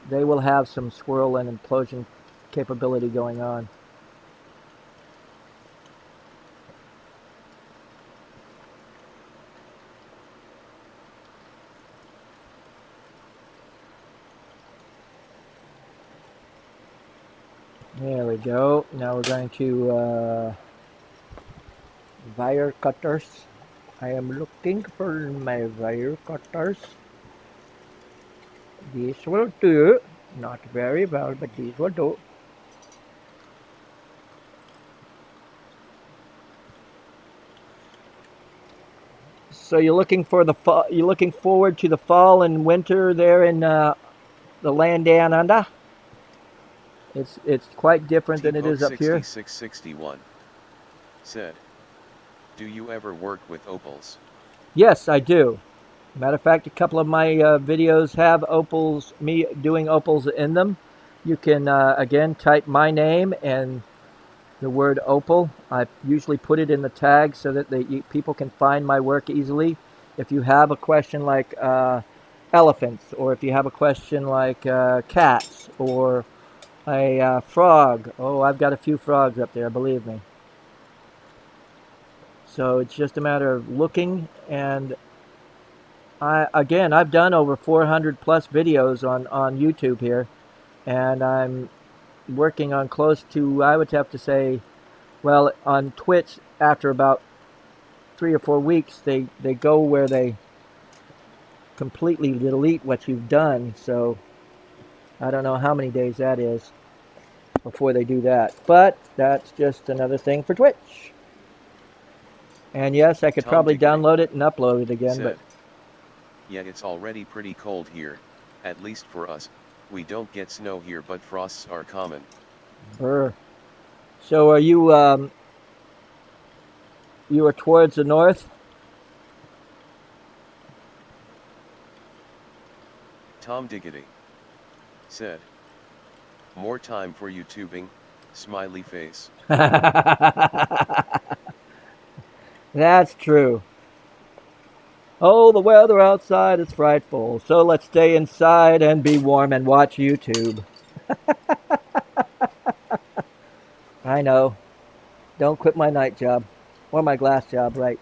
they will have some swirl and implosion capability going on. There we go. Now we're going to wire cutters. I am looking for my wire cutters. These will do. Not very well, but these will do. So you're looking for the fall. You're looking forward to the fall and winter there in the land down under. It's quite different than it is up here. 6661 said, do you ever work with opals? Yes, I do. Matter of fact, a couple of my videos have opals, me doing opals in them. You can, again, type my name and the word opal. I usually put it in the tag so that people can find my work easily. If you have a question like elephants, or if you have a question like cats, or a frog. Oh, I've got a few frogs up there, believe me. So it's just a matter of looking, and I've done over 400 plus videos on YouTube here, and I'm working on close to, I would have to say, well, on Twitch, after about 3 or 4 weeks, they go where they completely delete what you've done. So I don't know how many days that is before they do that. But that's just another thing for Twitch. And yes, I could Tom probably Diggity download it and upload it again, said, but yeah, it's already pretty cold here, at least for us. We don't get snow here, but frosts are common. brr. So are you you are towards the north? Tom Diggity said, more time for YouTubing, smiley face. That's true. Oh, the weather outside is frightful, so let's stay inside and be warm and watch YouTube. I know. Don't quit my night job. Or my glass job, right.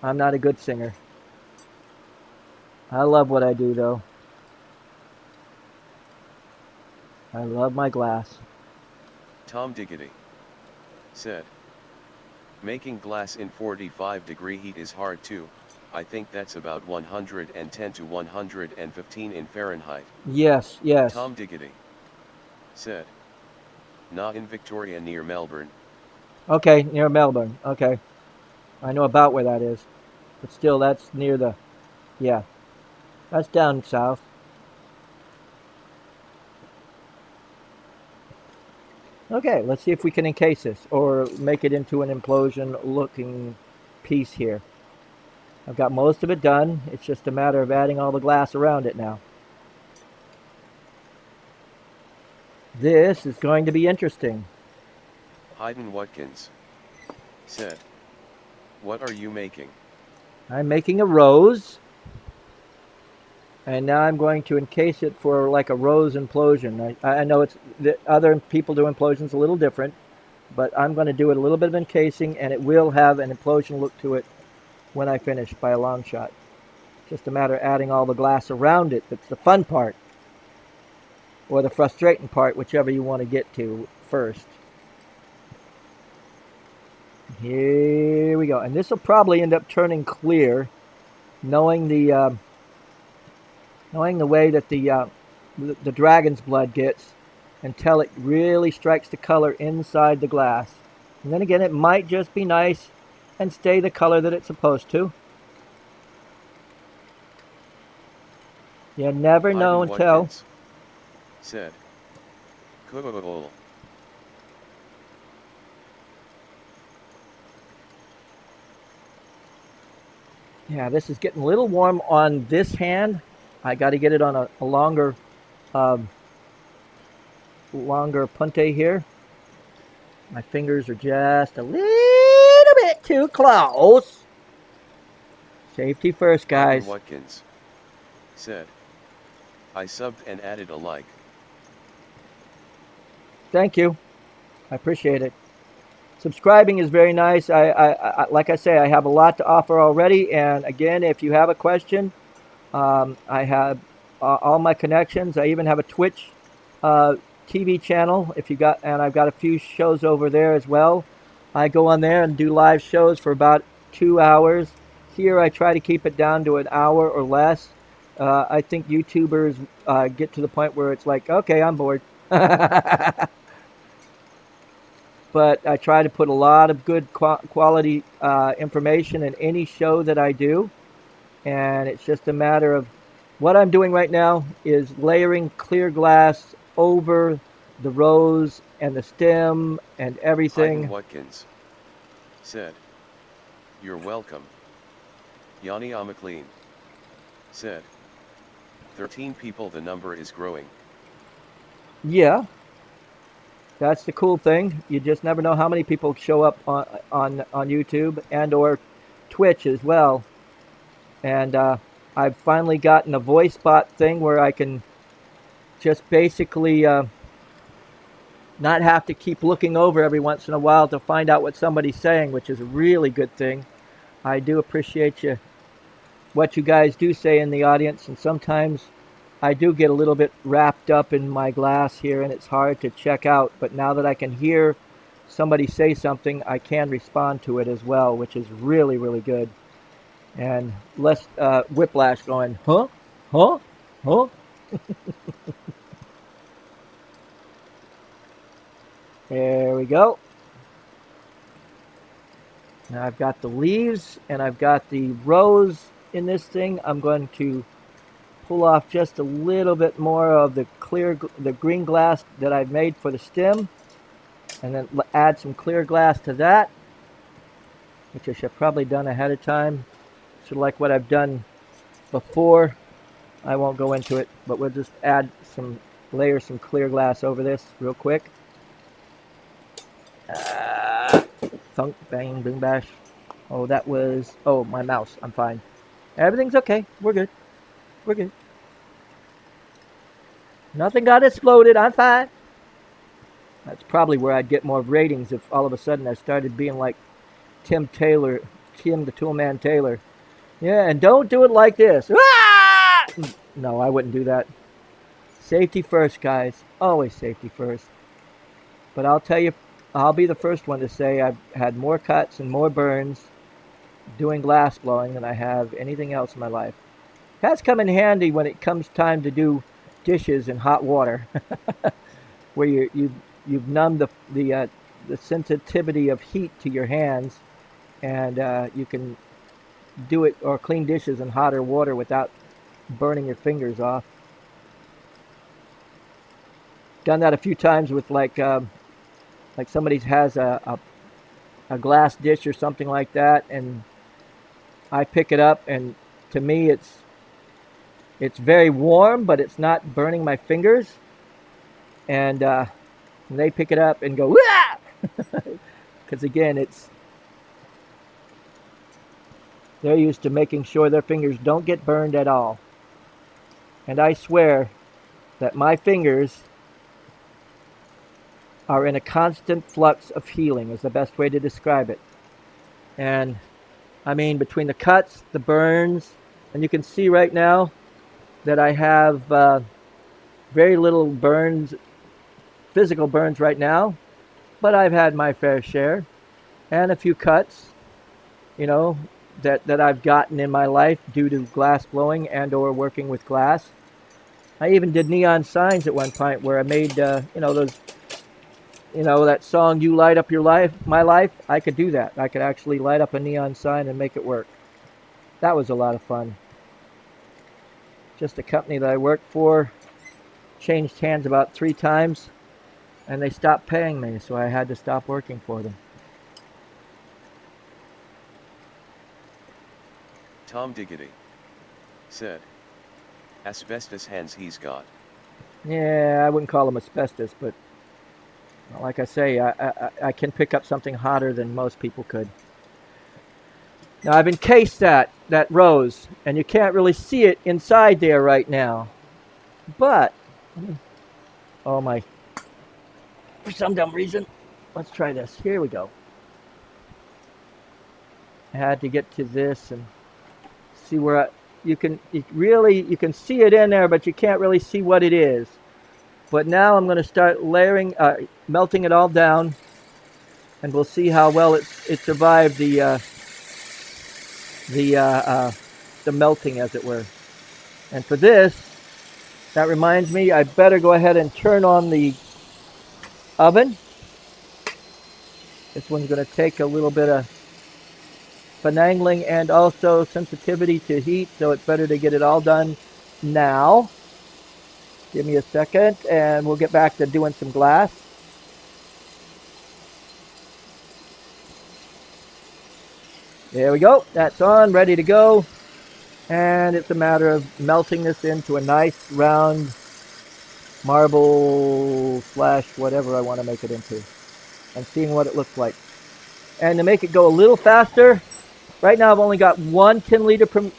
I'm not a good singer. I love what I do, though. I love my glass. Tom Diggity said, making glass in 45-degree heat is hard too. I think that's about 110 to 115 in Fahrenheit. Yes, yes. Tom Diggity said, not in Victoria near Melbourne. Okay, near Melbourne. Okay. I know about where that is. But still, that's near the... Yeah. That's down south. Okay, let's see if we can encase this or make it into an implosion looking piece here. I've got most of it done. It's just a matter of adding all the glass around it now. This is going to be interesting. Hayden Watkins said, what are you making? I'm making a rose. And now I'm going to encase it for like a rose implosion. I know it's other people do implosions a little different, but I'm going to do it a little bit of encasing, and it will have an implosion look to it when I finish by a long shot. Just a matter of adding all the glass around it. That's the fun part, or the frustrating part, whichever you want to get to first. Here we go, and this will probably end up turning clear, knowing the way that the dragon's blood gets, until it really strikes the color inside the glass. And then again, it might just be nice and stay the color that it's supposed to. You never know until... said, cool. Yeah, this is getting a little warm on this hand. I got to get it on a longer punte here. My fingers are just a little bit too close. Safety first, guys. Watkins said, I subbed and added a like. Thank you. I appreciate it. Subscribing is very nice. I like I say, I have a lot to offer already. And again, if you have a question, I have all my connections. I even have a Twitch TV channel. And I've got a few shows over there as well. I go on there and do live shows for about 2 hours. Here, I try to keep it down to an hour or less. I think YouTubers get to the point where it's like, okay, I'm bored. But I try to put a lot of good quality information in any show that I do. And it's just a matter of what I'm doing right now is layering clear glass over the rose and the stem and everything. Hayden Watkins said, you're welcome. Yanni McLean said, 13 people, the number is growing. Yeah. That's the cool thing. You just never know how many people show up on YouTube and or Twitch as well. And I've finally gotten a voice bot thing where I can just basically not have to keep looking over every once in a while to find out what somebody's saying, which is a really good thing. I do appreciate what you guys do say in the audience, and sometimes I do get a little bit wrapped up in my glass here, and it's hard to check out. But now that I can hear somebody say something, I can respond to it as well, which is really, really good. And less whiplash going, huh? Huh? Huh? There we go. Now I've got the leaves and I've got the rose in this thing. I'm going to pull off just a little bit more of the green glass that I've made for the stem, and then add some clear glass to that, which I should have probably done ahead of time. So like what I've done before, I won't go into it, but we'll just add some some clear glass over this real quick. Thunk, bang, boom, bash. Oh, that was, oh, my mouse. I'm fine. Everything's okay. We're good. We're good. Nothing got exploded. I'm fine. That's probably where I'd get more ratings if all of a sudden I started being like Tim the Toolman Taylor. Yeah, and don't do it like this. Ah! No, I wouldn't do that. Safety first, guys. Always safety first. But I'll tell you, I'll be the first one to say I've had more cuts and more burns doing glass blowing than I have anything else in my life. That's come in handy when it comes time to do dishes in hot water, where you've numbed the sensitivity of heat to your hands, and you can do it or clean dishes in hotter water without burning your fingers off. Done that a few times with like somebody has a glass dish or something like that, and I pick it up, and to me it's very warm, but it's not burning my fingers. And they pick it up and go, because again, they're used to making sure their fingers don't get burned at all. And I swear that my fingers are in a constant flux of healing, is the best way to describe it. And I mean, between the cuts, the burns, and you can see right now that I have very little burns, physical burns right now, but I've had my fair share, and a few cuts, that I've gotten in my life due to glass blowing and or working with glass. I even did neon signs at one point where I made, those, that song, "You Light Up Your Life, My Life." I could do that. I could actually light up a neon sign and make it work. That was a lot of fun. Just a company that I worked for changed hands about 3 times, and they stopped paying me, so I had to stop working for them. Tom Diggity said, asbestos hands he's got. Yeah, I wouldn't call them asbestos, but like I say, I can pick up something hotter than most people could. Now I've encased that rose, and you can't really see it inside there right now. But, oh my, for some dumb reason, let's try this. Here we go. I had to get to this and see where you can see it in there, but you can't really see what it is. But now I'm going to start layering, melting it all down, and we'll see how well it survived the melting, as it were. And for this, that reminds me, I better go ahead and turn on the oven. This one's going to take a little bit of finagling and also sensitivity to heat, so it's better to get it all done now. Give me a second, and we'll get back to doing some glass. There we go. That's on, ready to go. And it's a matter of melting this into a nice round marble / whatever I want to make it into, and seeing what it looks like. And to make it go a little faster, right now I've only got one 10 liter per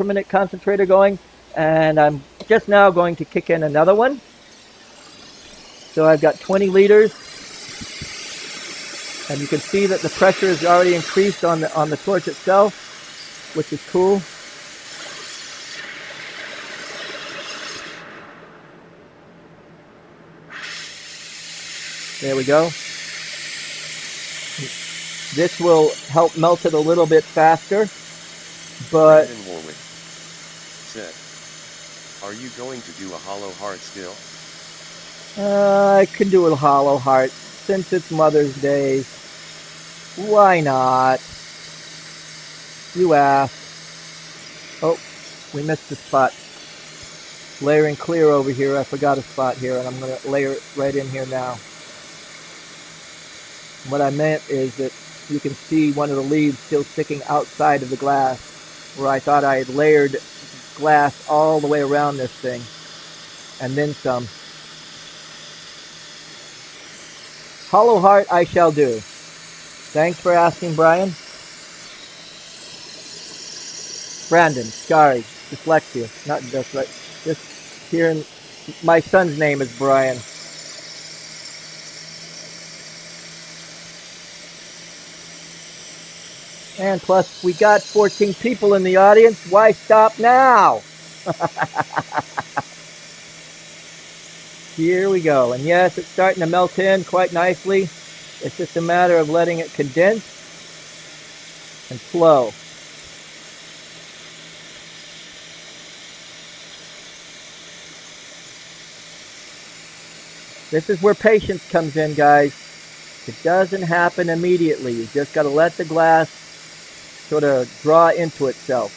minute concentrator going, and I'm just now going to kick in another one. So I've got 20 liters, and you can see that the pressure is already increased on the torch itself, which is cool. There we go. This will help melt it a little bit faster, but Brandon Warwick said, "Are you going to do a hollow heart still?" I can do a hollow heart since it's Mother's Day. Why not? You asked. Oh, we missed a spot. Layering clear over here. I forgot a spot here, and I'm going to layer it right in here now. What I meant is that you can see one of the leaves still sticking outside of the glass, where I thought I had layered glass all the way around this thing, and then some. Hollow heart I shall do. Thanks for asking, Brian. Brandon, sorry, dyslexia. Not dyslexia. Just hearing my son's name is Brian. And plus, we got 14 people in the audience. Why stop now? Here we go. And yes, it's starting to melt in quite nicely. It's just a matter of letting it condense and flow. This is where patience comes in, guys. It doesn't happen immediately. You just got to let the glass sort of draw into itself.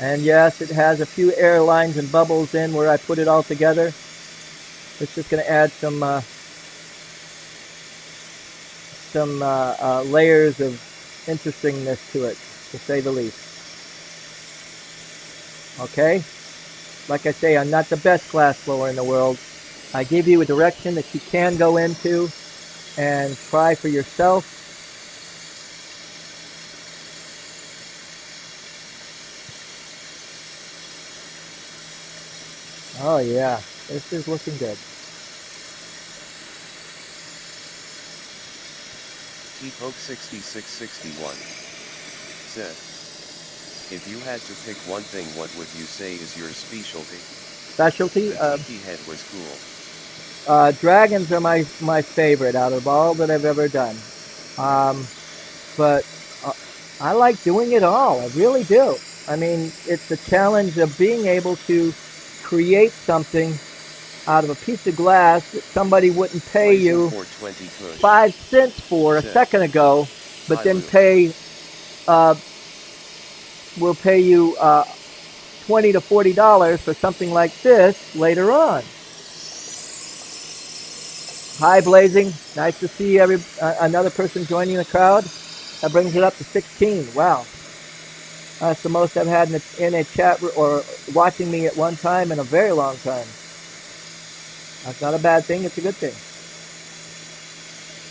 And yes, it has a few air lines and bubbles in where I put it all together. It's just going to add some layers of interestingness to it, to say the least. Okay? Like I say, I'm not the best glass blower in the world. I give you a direction that you can go into and try for yourself. Oh yeah, this is looking good. T-Poke 6661 said, "If you had to pick one thing, what would you say is your specialty?" Specialty? The tiki head was cool. Dragons are my favorite out of all that I've ever done. But I like doing it all. I really do. I mean, it's the challenge of being able to create something out of a piece of glass that somebody wouldn't pay you 5 cents for a second ago, but then will pay you $20 to $40 for something like this later on. Hi, Blazing. Nice to see another person joining the crowd. That brings it up to 16. Wow. That's the most I've had in a chat or watching me at one time in a very long time. That's not a bad thing. It's a good thing.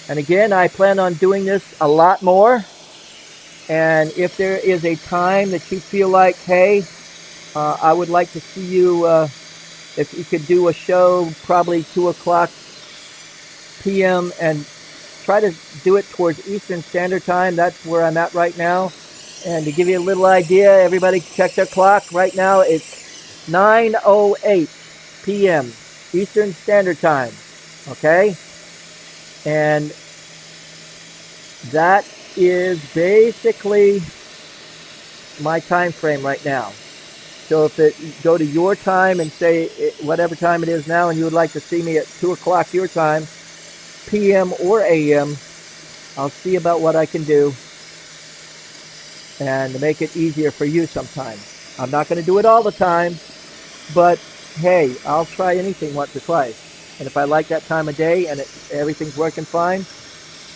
And again, I plan on doing this a lot more. And if there is a time that you feel like, hey, I would like to see you, if you could do a show probably 2 o'clock p.m. and try to do it towards Eastern Standard Time. That's where I'm at right now. And to give you a little idea, everybody check their clock. Right now it's 9:08 p.m. Eastern Standard Time. Okay? And that is basically my time frame right now. So if it go to your time and say whatever time it is now and you would like to see me at 2 o'clock your time, p.m. or a.m., I'll see about what I can do and to make it easier for you sometime. I'm not going to do it all the time, but hey, I'll try anything once or twice. And if I like that time of day and everything's working fine,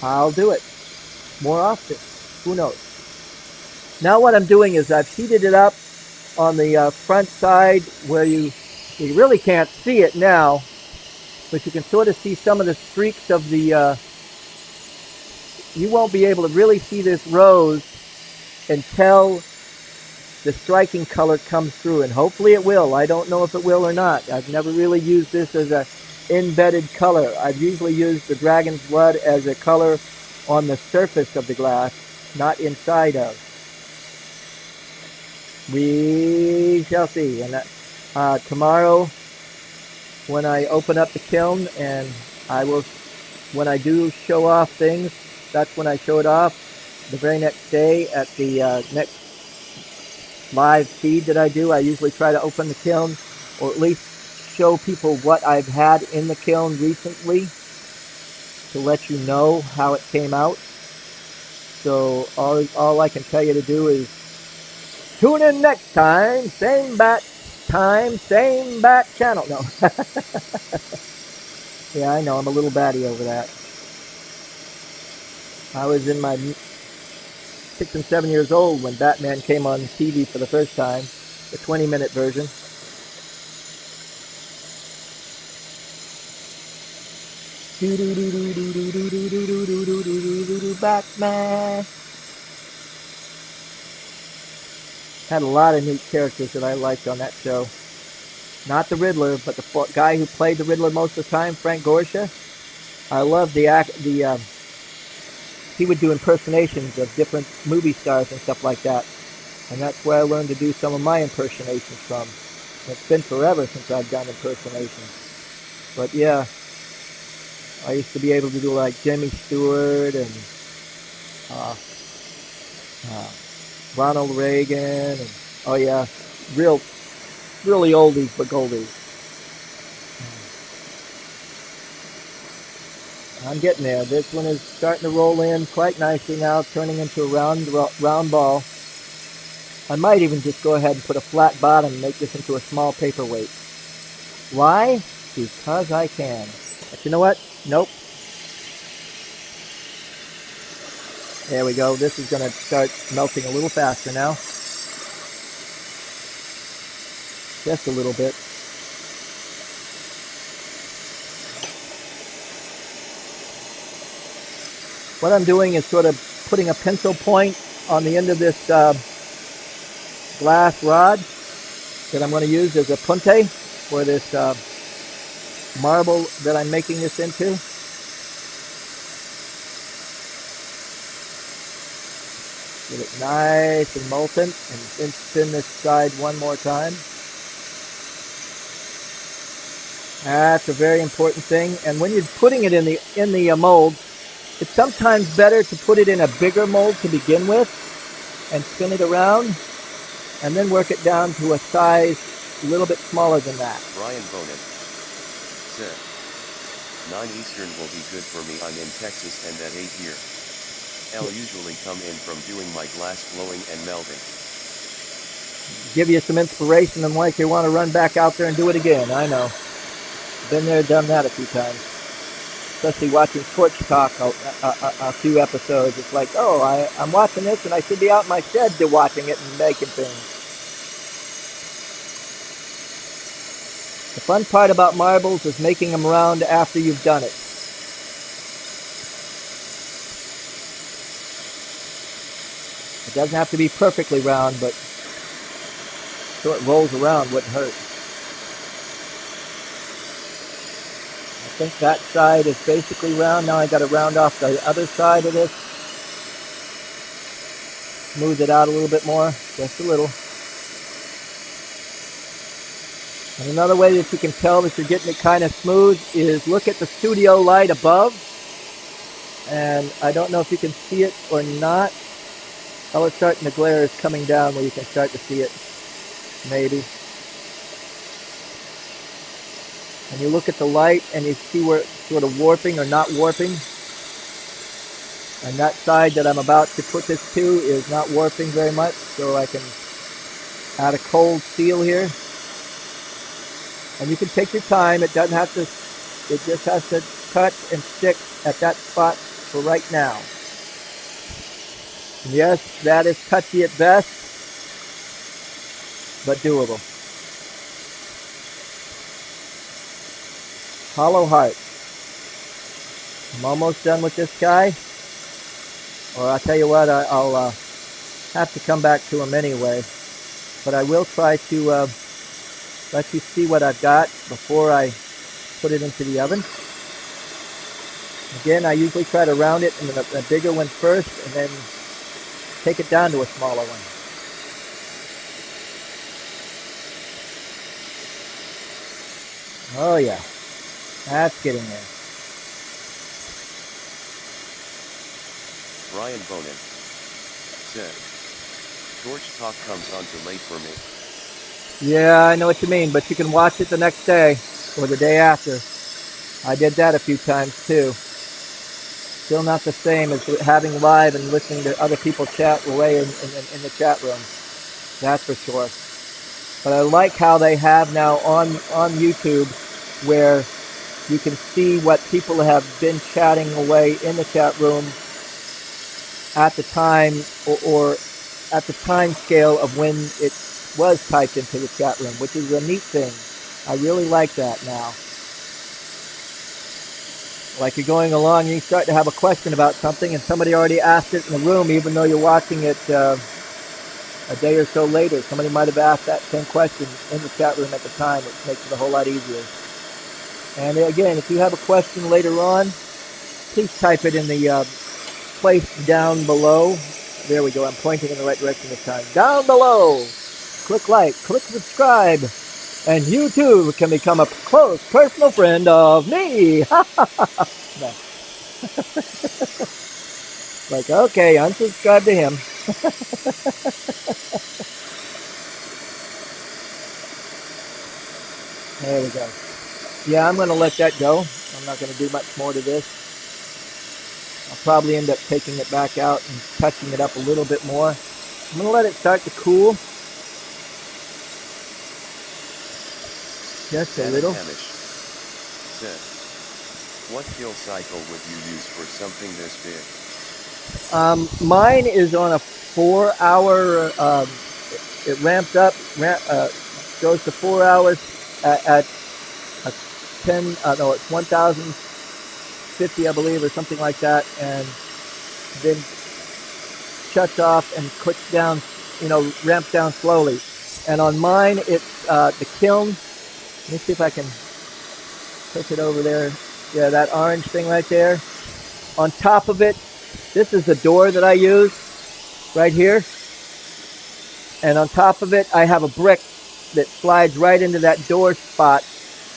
I'll do it more often. Who knows? Now what I'm doing is I've heated it up on the front side where you really can't see it now, but you can sort of see some of the streaks of the, you won't be able to really see this rose until the striking color comes through, and hopefully it will. I don't know if it will or not. I've never really used this as a embedded color. I've usually used the dragon's blood as a color on the surface of the glass, not inside of. We shall see. And tomorrow, when I open up the kiln and I will, when I do show off things, that's when I show it off. The very next day at the next live feed that I do, I usually try to open the kiln, or at least show people what I've had in the kiln recently to let you know how it came out. So all I can tell you to do is tune in next time, same bat time, same bat channel. No. Yeah, I know, I'm a little batty over that. I was in my 6 and 7 years old when Batman came on TV for the first time, the 20-minute version. Batman. Had a lot of neat characters that I liked on that show. Not the Riddler, but the guy who played the Riddler most of the time, Frank Gorsha. I loved he would do impersonations of different movie stars and stuff like that. And that's where I learned to do some of my impersonations from. It's been forever since I've done impersonations. But yeah, I used to be able to do like Jimmy Stewart and Ronald Reagan. And, oh yeah, really oldies but goldies. I'm getting there. This one is starting to roll in quite nicely now, turning into a round ball. I might even just go ahead and put a flat bottom and make this into a small paperweight. Why? Because I can. But you know what? Nope. There we go. This is going to start melting a little faster now. Just a little bit. What I'm doing is sort of putting a pencil point on the end of this glass rod that I'm going to use as a punte for this marble that I'm making this into. Get it nice and molten, and spin this side one more time. That's a very important thing. And when you're putting it in the mold, it's sometimes better to put it in a bigger mold to begin with and spin it around and then work it down to a size a little bit smaller than that. Brian Bonin said, 9 Eastern will be good for me. I'm in Texas and at 8 here. I'll usually come in from doing my glass blowing and melding. Give you some inspiration and like you want to run back out there and do it again. I know. Been there, done that a few times. Especially watching Torch Talk a few episodes. It's like, oh, I'm watching this and I should be out in my shed watching it and making things. The fun part about marbles is making them round after you've done it. It doesn't have to be perfectly round, but so it rolls around wouldn't hurt. I think that side is basically round. Now I got to round off the other side of this. Smooth it out a little bit more, just a little. And another way that you can tell that you're getting it kind of smooth is look at the studio light above. And I don't know if you can see it or not. Oh, it's starting to glare. It's coming down where you can start to see it. Maybe. And you look at the light and you see where it's sort of warping or not warping. And that side that I'm about to put this to is not warping very much, so I can add a cold seal here. And you can take your time. It doesn't have to, it just has to cut and stick at that spot for right now. And yes, that is touchy at best, but doable. Hollow heart. I'm almost done with this guy. Or I'll tell you what, I'll have to come back to him anyway. But I will try to let you see what I've got before I put it into the oven. Again, I usually try to round it in a bigger one first and then take it down to a smaller one. Oh yeah. That's getting there. Brian Bonin said, Torch talk comes on too late for me. Yeah, I know what you mean, but you can watch it the next day or the day after. I did that a few times too. Still not the same as having live and listening to other people chat away in the chat room. That's for sure. But I like how they have now on YouTube where you can see what people have been chatting away in the chat room at the time or at the time scale of when it was typed into the chat room, which is a neat thing. I really like that now. Like you're going along and you start to have a question about something and somebody already asked it in the room even though you're watching it a day or so later. Somebody might have asked that same question in the chat room at the time, which makes it a whole lot easier. And again, if you have a question later on, please type it in the place down below. There we go. I'm pointing in the right direction this time. Down below. Click like, click subscribe, and you too can become a close personal friend of me. No. Like, okay, unsubscribe to him. There we go. Yeah, I'm going to let that go. I'm not going to do much more to this. I'll probably end up taking it back out and touching it up a little bit more. I'm going to let it start to cool. Just a little. Hamish said, what kill cycle would you use for something this big? Mine is on a 4-hour, it ramps up, goes to 4 hours at 10, no, it's 1,050, I believe, or something like that, and then shuts off and clicks down, ramps down slowly. And on mine, it's the kiln. Let me see if I can push it over there. Yeah, that orange thing right there. On top of it, this is the door that I use right here. And on top of it, I have a brick that slides right into that door spot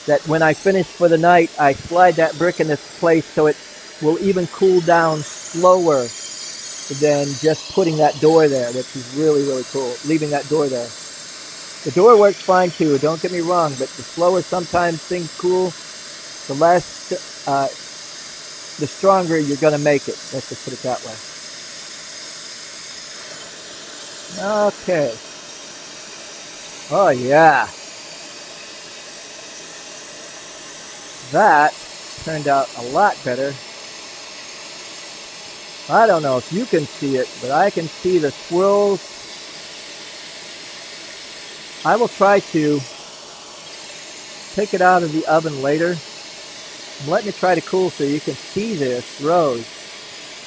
that when I finish for the night, I slide that brick in this place so it will even cool down slower than just putting that door there, which is really, really cool, leaving that door there. The door works fine too, don't get me wrong, but the slower sometimes things cool, the less, the stronger you're going to make it. Let's just put it that way. Okay. Oh yeah. That turned out a lot better. I don't know if you can see it, but I can see the swirls. I will try to take it out of the oven later. I'm letting it try to cool so you can see this rose.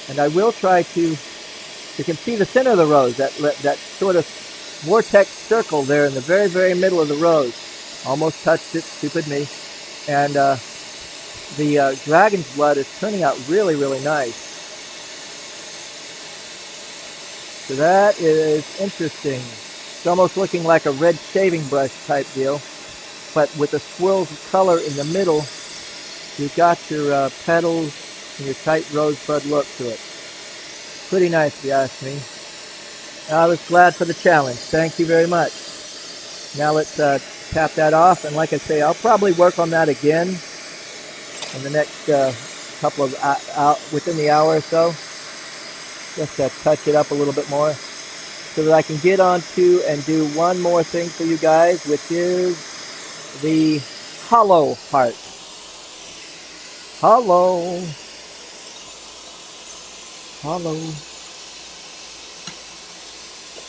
And I will try to, you can see the center of the rose, that sort of vortex circle there in the very, very middle of the rose. Almost touched it, stupid me. And the dragon's blood is turning out really, really nice. So that is interesting. It's almost looking like a red shaving brush type deal, but with the swirls of color in the middle, you've got your petals and your tight rosebud look to it. Pretty nice, if you ask me. I was glad for the challenge. Thank you very much. Now let's tap that off, and like I say, I'll probably work on that again in the next couple of within the hour or so. Just to touch it up a little bit more, so that I can get on to and do one more thing for you guys, which is the hollow heart. Hollow. Hollow.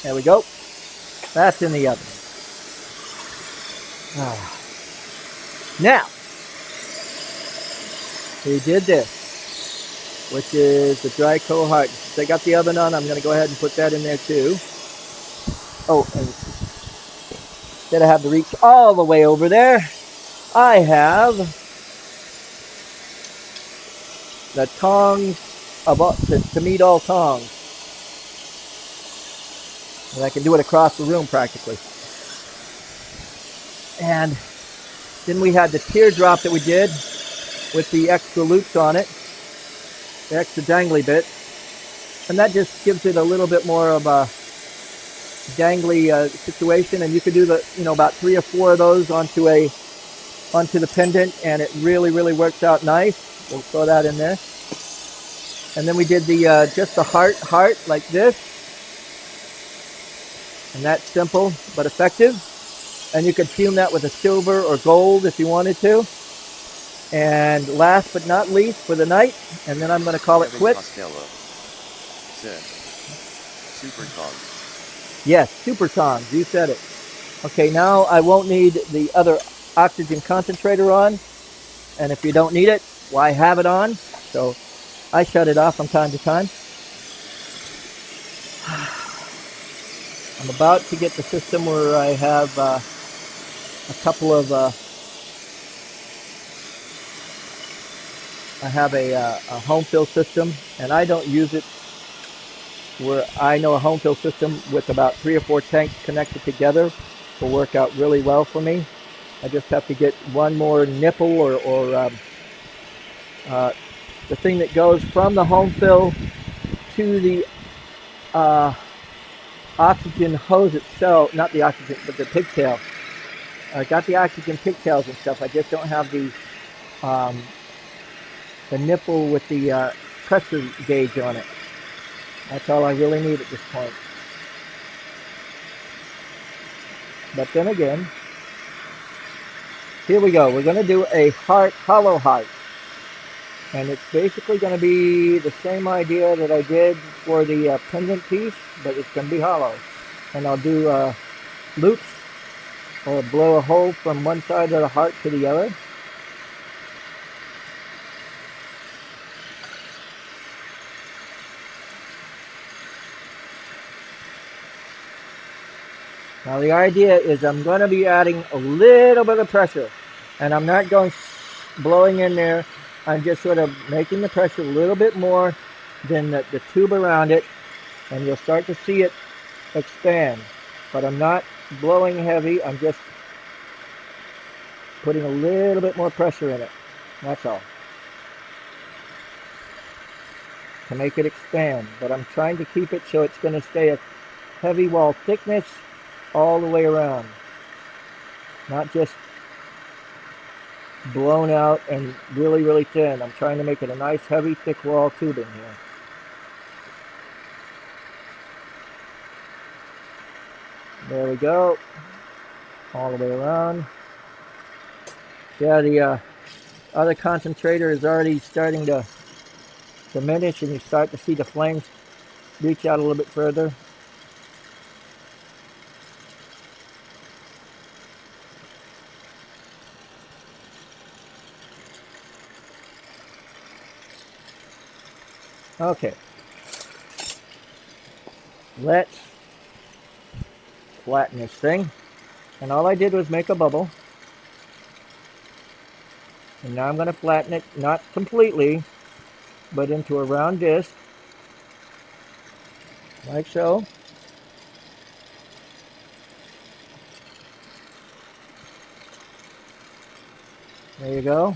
There we go. That's in the oven. Now, we did this, which is the dry coal heart. Since I got the oven on, I'm going to go ahead and put that in there too. Oh, and instead of having to reach all the way over there, I have the tongs to meet all tongs. And I can do it across the room practically. And then we had the teardrop that we did with the extra loops on it, the extra dangly bit. And that just gives it a little bit more of a dangly situation. And you could do about 3 or 4 of those onto the pendant, and it really works out nice. We'll throw that in there. And then we did the just the heart like this. And that's simple but effective. And you could fume that with a silver or gold if you wanted to. And last but not least for the night, and then I'm going to call it quits. Said, super tongs. Yes, super tongs. You said it. Okay, now I won't need the other oxygen concentrator on. And if you don't need it, why have it on? So I shut it off from time to time. I'm about to get the system where I have a couple of I have a home fill system, and I don't use it where I know a home fill system with about 3 or 4 tanks connected together will work out really well for me. I just have to get one more nipple or the thing that goes from the home fill to the oxygen hose itself, not the oxygen, but the pigtail. I got the oxygen pigtails and stuff. I just don't have the nipple with the pressure gauge on it. That's all I really need at this point. But then again, here we go. We're going to do a hollow heart. And it's basically going to be the same idea that I did for the pendant piece, but it's going to be hollow. And I'll do loops, or blow a hole from one side of the heart to the other. Now the idea is I'm going to be adding a little bit of pressure, and I'm not going blowing in there. I'm just sort of making the pressure a little bit more than the tube around it, and you'll start to see it expand. But I'm not blowing heavy. I'm just putting a little bit more pressure in it. That's all. To make it expand. But I'm trying to keep it so it's going to stay a heavy wall thickness all the way around. Not just blown out and really thin. I'm trying to make it a nice heavy thick wall tubing here. There we go. All the way around. Yeah, the other concentrator is already starting to diminish, and you start to see the flames reach out a little bit further. Okay, let's flatten this thing. And all I did was make a bubble. And now I'm going to flatten it, not completely, but into a round disc, like so. There you go.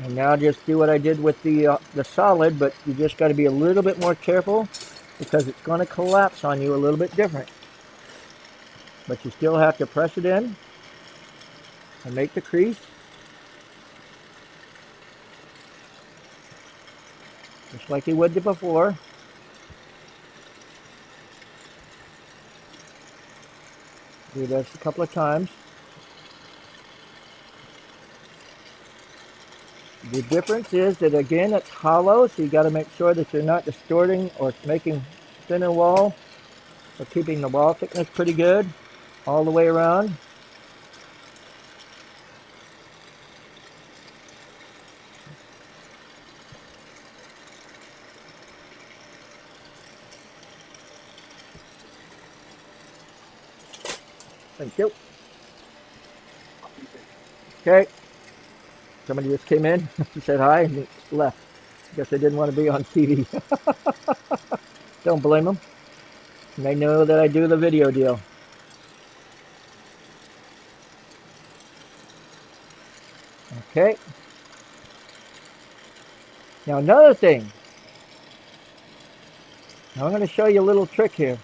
And now just do what I did with the solid, but you just got to be a little bit more careful because it's going to collapse on you a little bit different. But you still have to press it in and make the crease. Just like you would before. Do this a couple of times. The difference is that, again, it's hollow, so you got to make sure that you're not distorting or making thinner wall. So keeping the wall thickness pretty good all the way around. Thank you. Okay. Somebody just came in, said hi, and left. Guess they didn't want to be on TV. Don't blame them. And they know that I do the video deal. Okay. Now another thing. Now I'm going to show you a little trick here.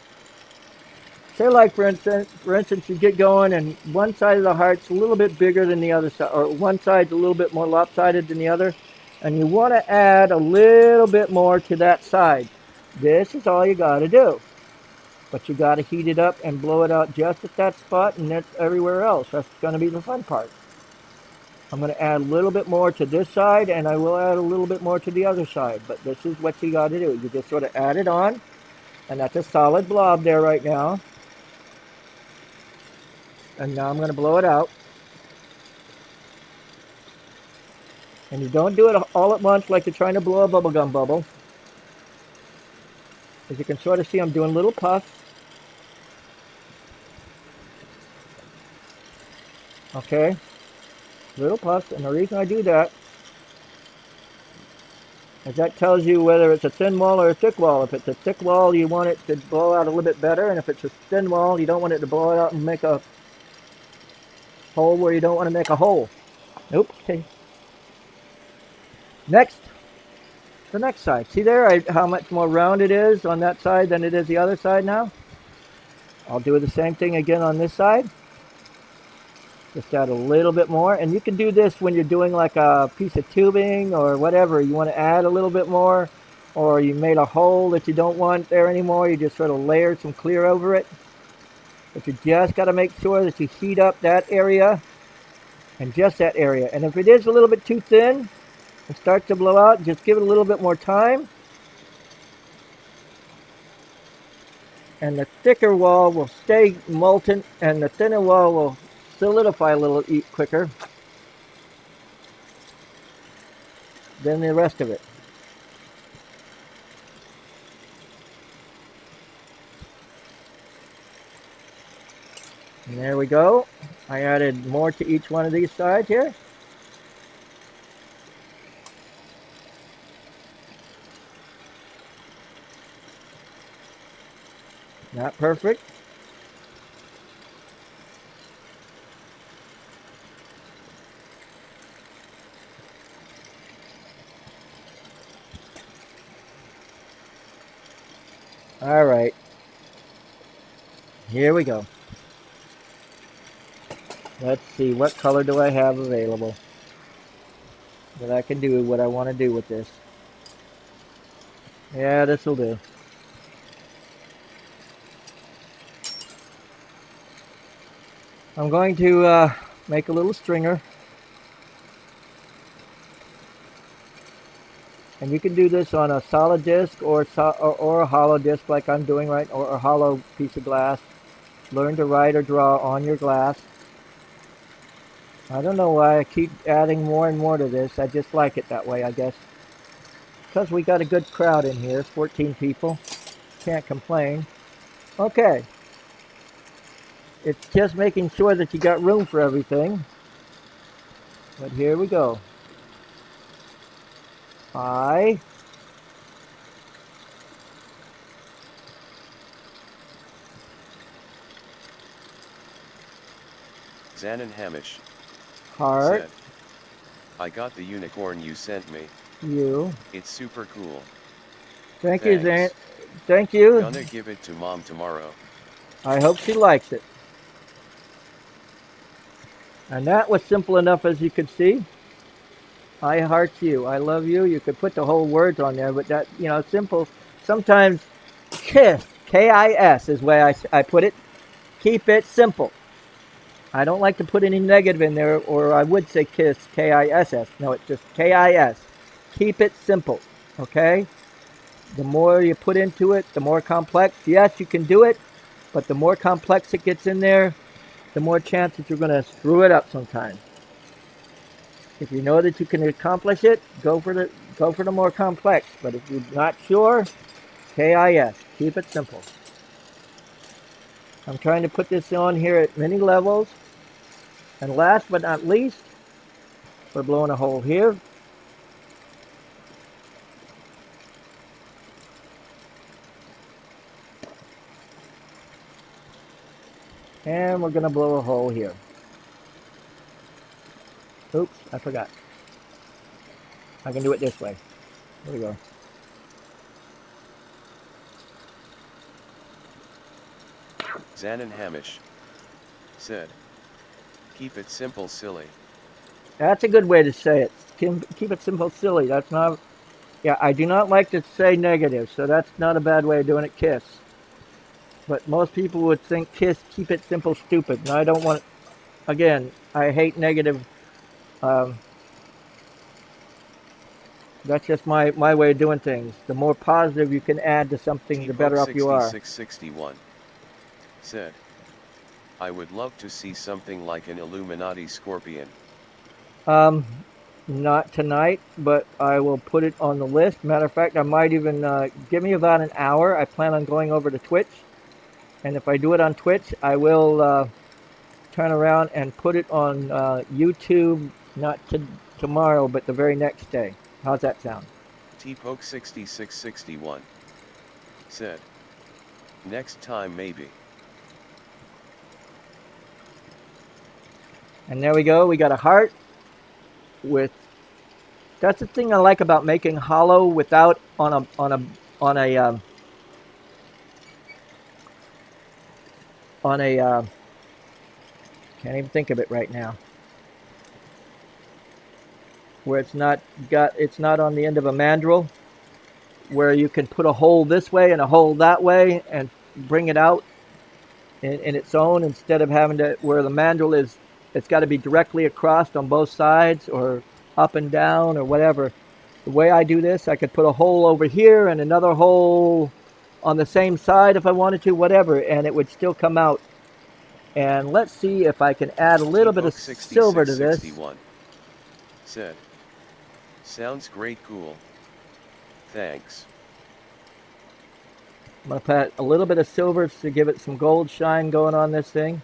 Say like for instance, you get going and one side of the heart's a little bit bigger than the other side, or one side's a little bit more lopsided than the other, and you want to add a little bit more to that side. This is all you got to do. But you got to heat it up and blow it out just at that spot and that's everywhere else. That's going to be the fun part. I'm going to add a little bit more to this side and I will add a little bit more to the other side. But this is what you got to do. You just sort of add it on, and that's a solid blob there right now. And now I'm going to blow it out. And you don't do it all at once like you're trying to blow a bubblegum bubble. As you can sort of see, I'm doing little puffs. Okay, little puffs. And the reason I do that is that tells you whether it's a thin wall or a thick wall. If it's a thick wall, you want it to blow out a little bit better. And if it's a thin wall, you don't want it to blow it out and make a hole where you don't want to make a hole. Oops. Okay. Next, the next side. See there how much more round it is on that side than it is the other side now? I'll do the same thing again on this side. Just add a little bit more. And you can do this when you're doing like a piece of tubing or whatever. You want to add a little bit more, or you made a hole that you don't want there anymore. You just sort of layer some clear over it. But you just got to make sure that you heat up that area and just that area. And if it is a little bit too thin and starts to blow out, just give it a little bit more time. And the thicker wall will stay molten and the thinner wall will solidify a little quicker than the rest of it. And there we go. I added more to each one of these sides here. Not perfect. All right. Here we go. Let's see, what color do I have available that I can do what I want to do with this. Yeah, this will do. I'm going to make a little stringer. And you can do this on a solid disc or a hollow disc like I'm doing right, or a hollow piece of glass. Learn to write or draw on your glass. I don't know why I keep adding more and more to this. I just like it that way, I guess. Because we got a good crowd in here, 14 people. Can't complain. Okay. It's just making sure that you got room for everything. But here we go. Zanin Hamish Heart. said, I got the unicorn you sent me. You. It's super cool. Thank you, Zan. Thanks. Thank you. Gonna give it to Mom tomorrow. I hope she likes it. And that was simple enough, as you could see. I heart you. I love you. You could put the whole words on there, but that, simple. Sometimes KISS, K-I-S is the way I put it. Keep it simple. I don't like to put any negative in there, or I would say KISS, K-I-S-S. No, it's just K-I-S. Keep it simple, okay? The more you put into it, the more complex. Yes, you can do it, but the more complex it gets in there, the more chance that you're going to screw it up sometime. If you know that you can accomplish it, go for the more complex. But if you're not sure, KIS. Keep it simple. I'm trying to put this on here at many levels. And last but not least, we're blowing a hole here. And we're going to blow a hole here. Oops, I forgot. I can do it this way. There we go. Zanin Hamish said, keep it simple, silly. That's a good way to say it. Keep it simple, silly. That's not. Yeah, I do not like to say negative, so that's not a bad way of doing it. Kiss. But most people would think kiss, keep it simple, stupid. And I don't want. Again, I hate negative. Um, that's just my way of doing things. The more positive you can add to something, the better off you are. T-Poke6661 said, I would love to see something like an Illuminati scorpion. Not tonight, but I will put it on the list. Matter of fact, I might even give me about an hour. I plan on going over to Twitch, and if I do it on Twitch, I will turn around and put it on YouTube. Not tomorrow, but the very next day. How's that sound? T-Poke6661 said, next time maybe. And there we go. We got a heart with. That's the thing I like about making hollow without on a can't even think of it right now. Where it's not on the end of a mandrel, where you can put a hole this way and a hole that way and bring it out in its own, instead of having to where the mandrel is. It's got to be directly across on both sides or up and down or whatever. The way I do this, I could put a hole over here and another hole on the same side if I wanted to, whatever, and it would still come out. And let's see if I can add a little bit of silver to this. Said, sounds great, cool. Thanks. I'm going to put a little bit of silver to give it some gold shine going on this thing.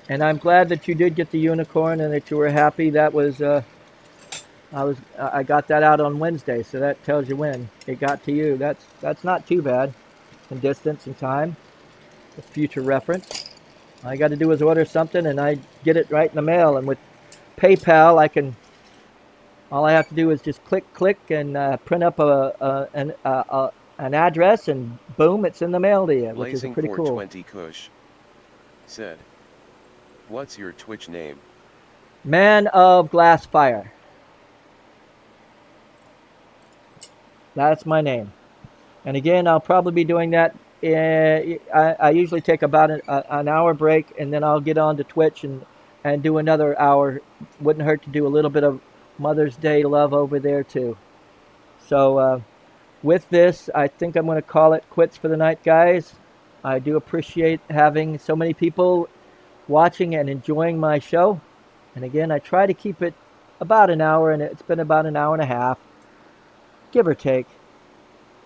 And I'm glad that you did get the unicorn and that you were happy. That was I got that out on Wednesday, so that tells you when it got to you. That's not too bad in distance and time. It's future reference. All I got to do is order something and I get it right in the mail. And with PayPal, all I have to do is just click and print up an address, and boom, it's in the mail to you, which is pretty cool. 420 Kush said, what's your Twitch name? Man of Glass Fire. That's my name. And again, I'll probably be doing that. I usually take about an hour break, and then I'll get on to Twitch and do another hour. Wouldn't hurt to do a little bit of Mother's Day love over there too. So with this, I think I'm going to call it quits for the night, guys. I do appreciate having so many people watching and enjoying my show. And again, I try to keep it about an hour, and it's been about an hour and a half, give or take.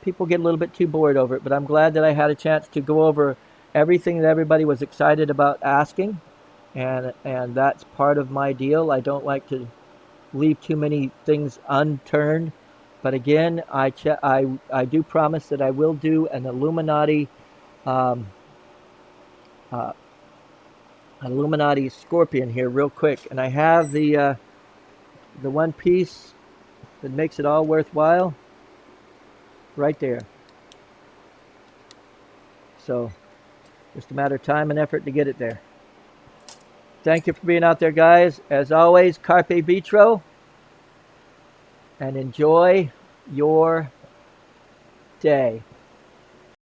People get a little bit too bored over it, but I'm glad that I had a chance to go over everything that everybody was excited about asking, and that's part of my deal. I don't like to leave too many things unturned, but again, I do promise that I will do an Illuminati scorpion here real quick, and I have the one piece that makes it all worthwhile right there. So just a matter of time and effort to get it there. Thank you for being out there, guys. As always, carpe vitro, and enjoy your day.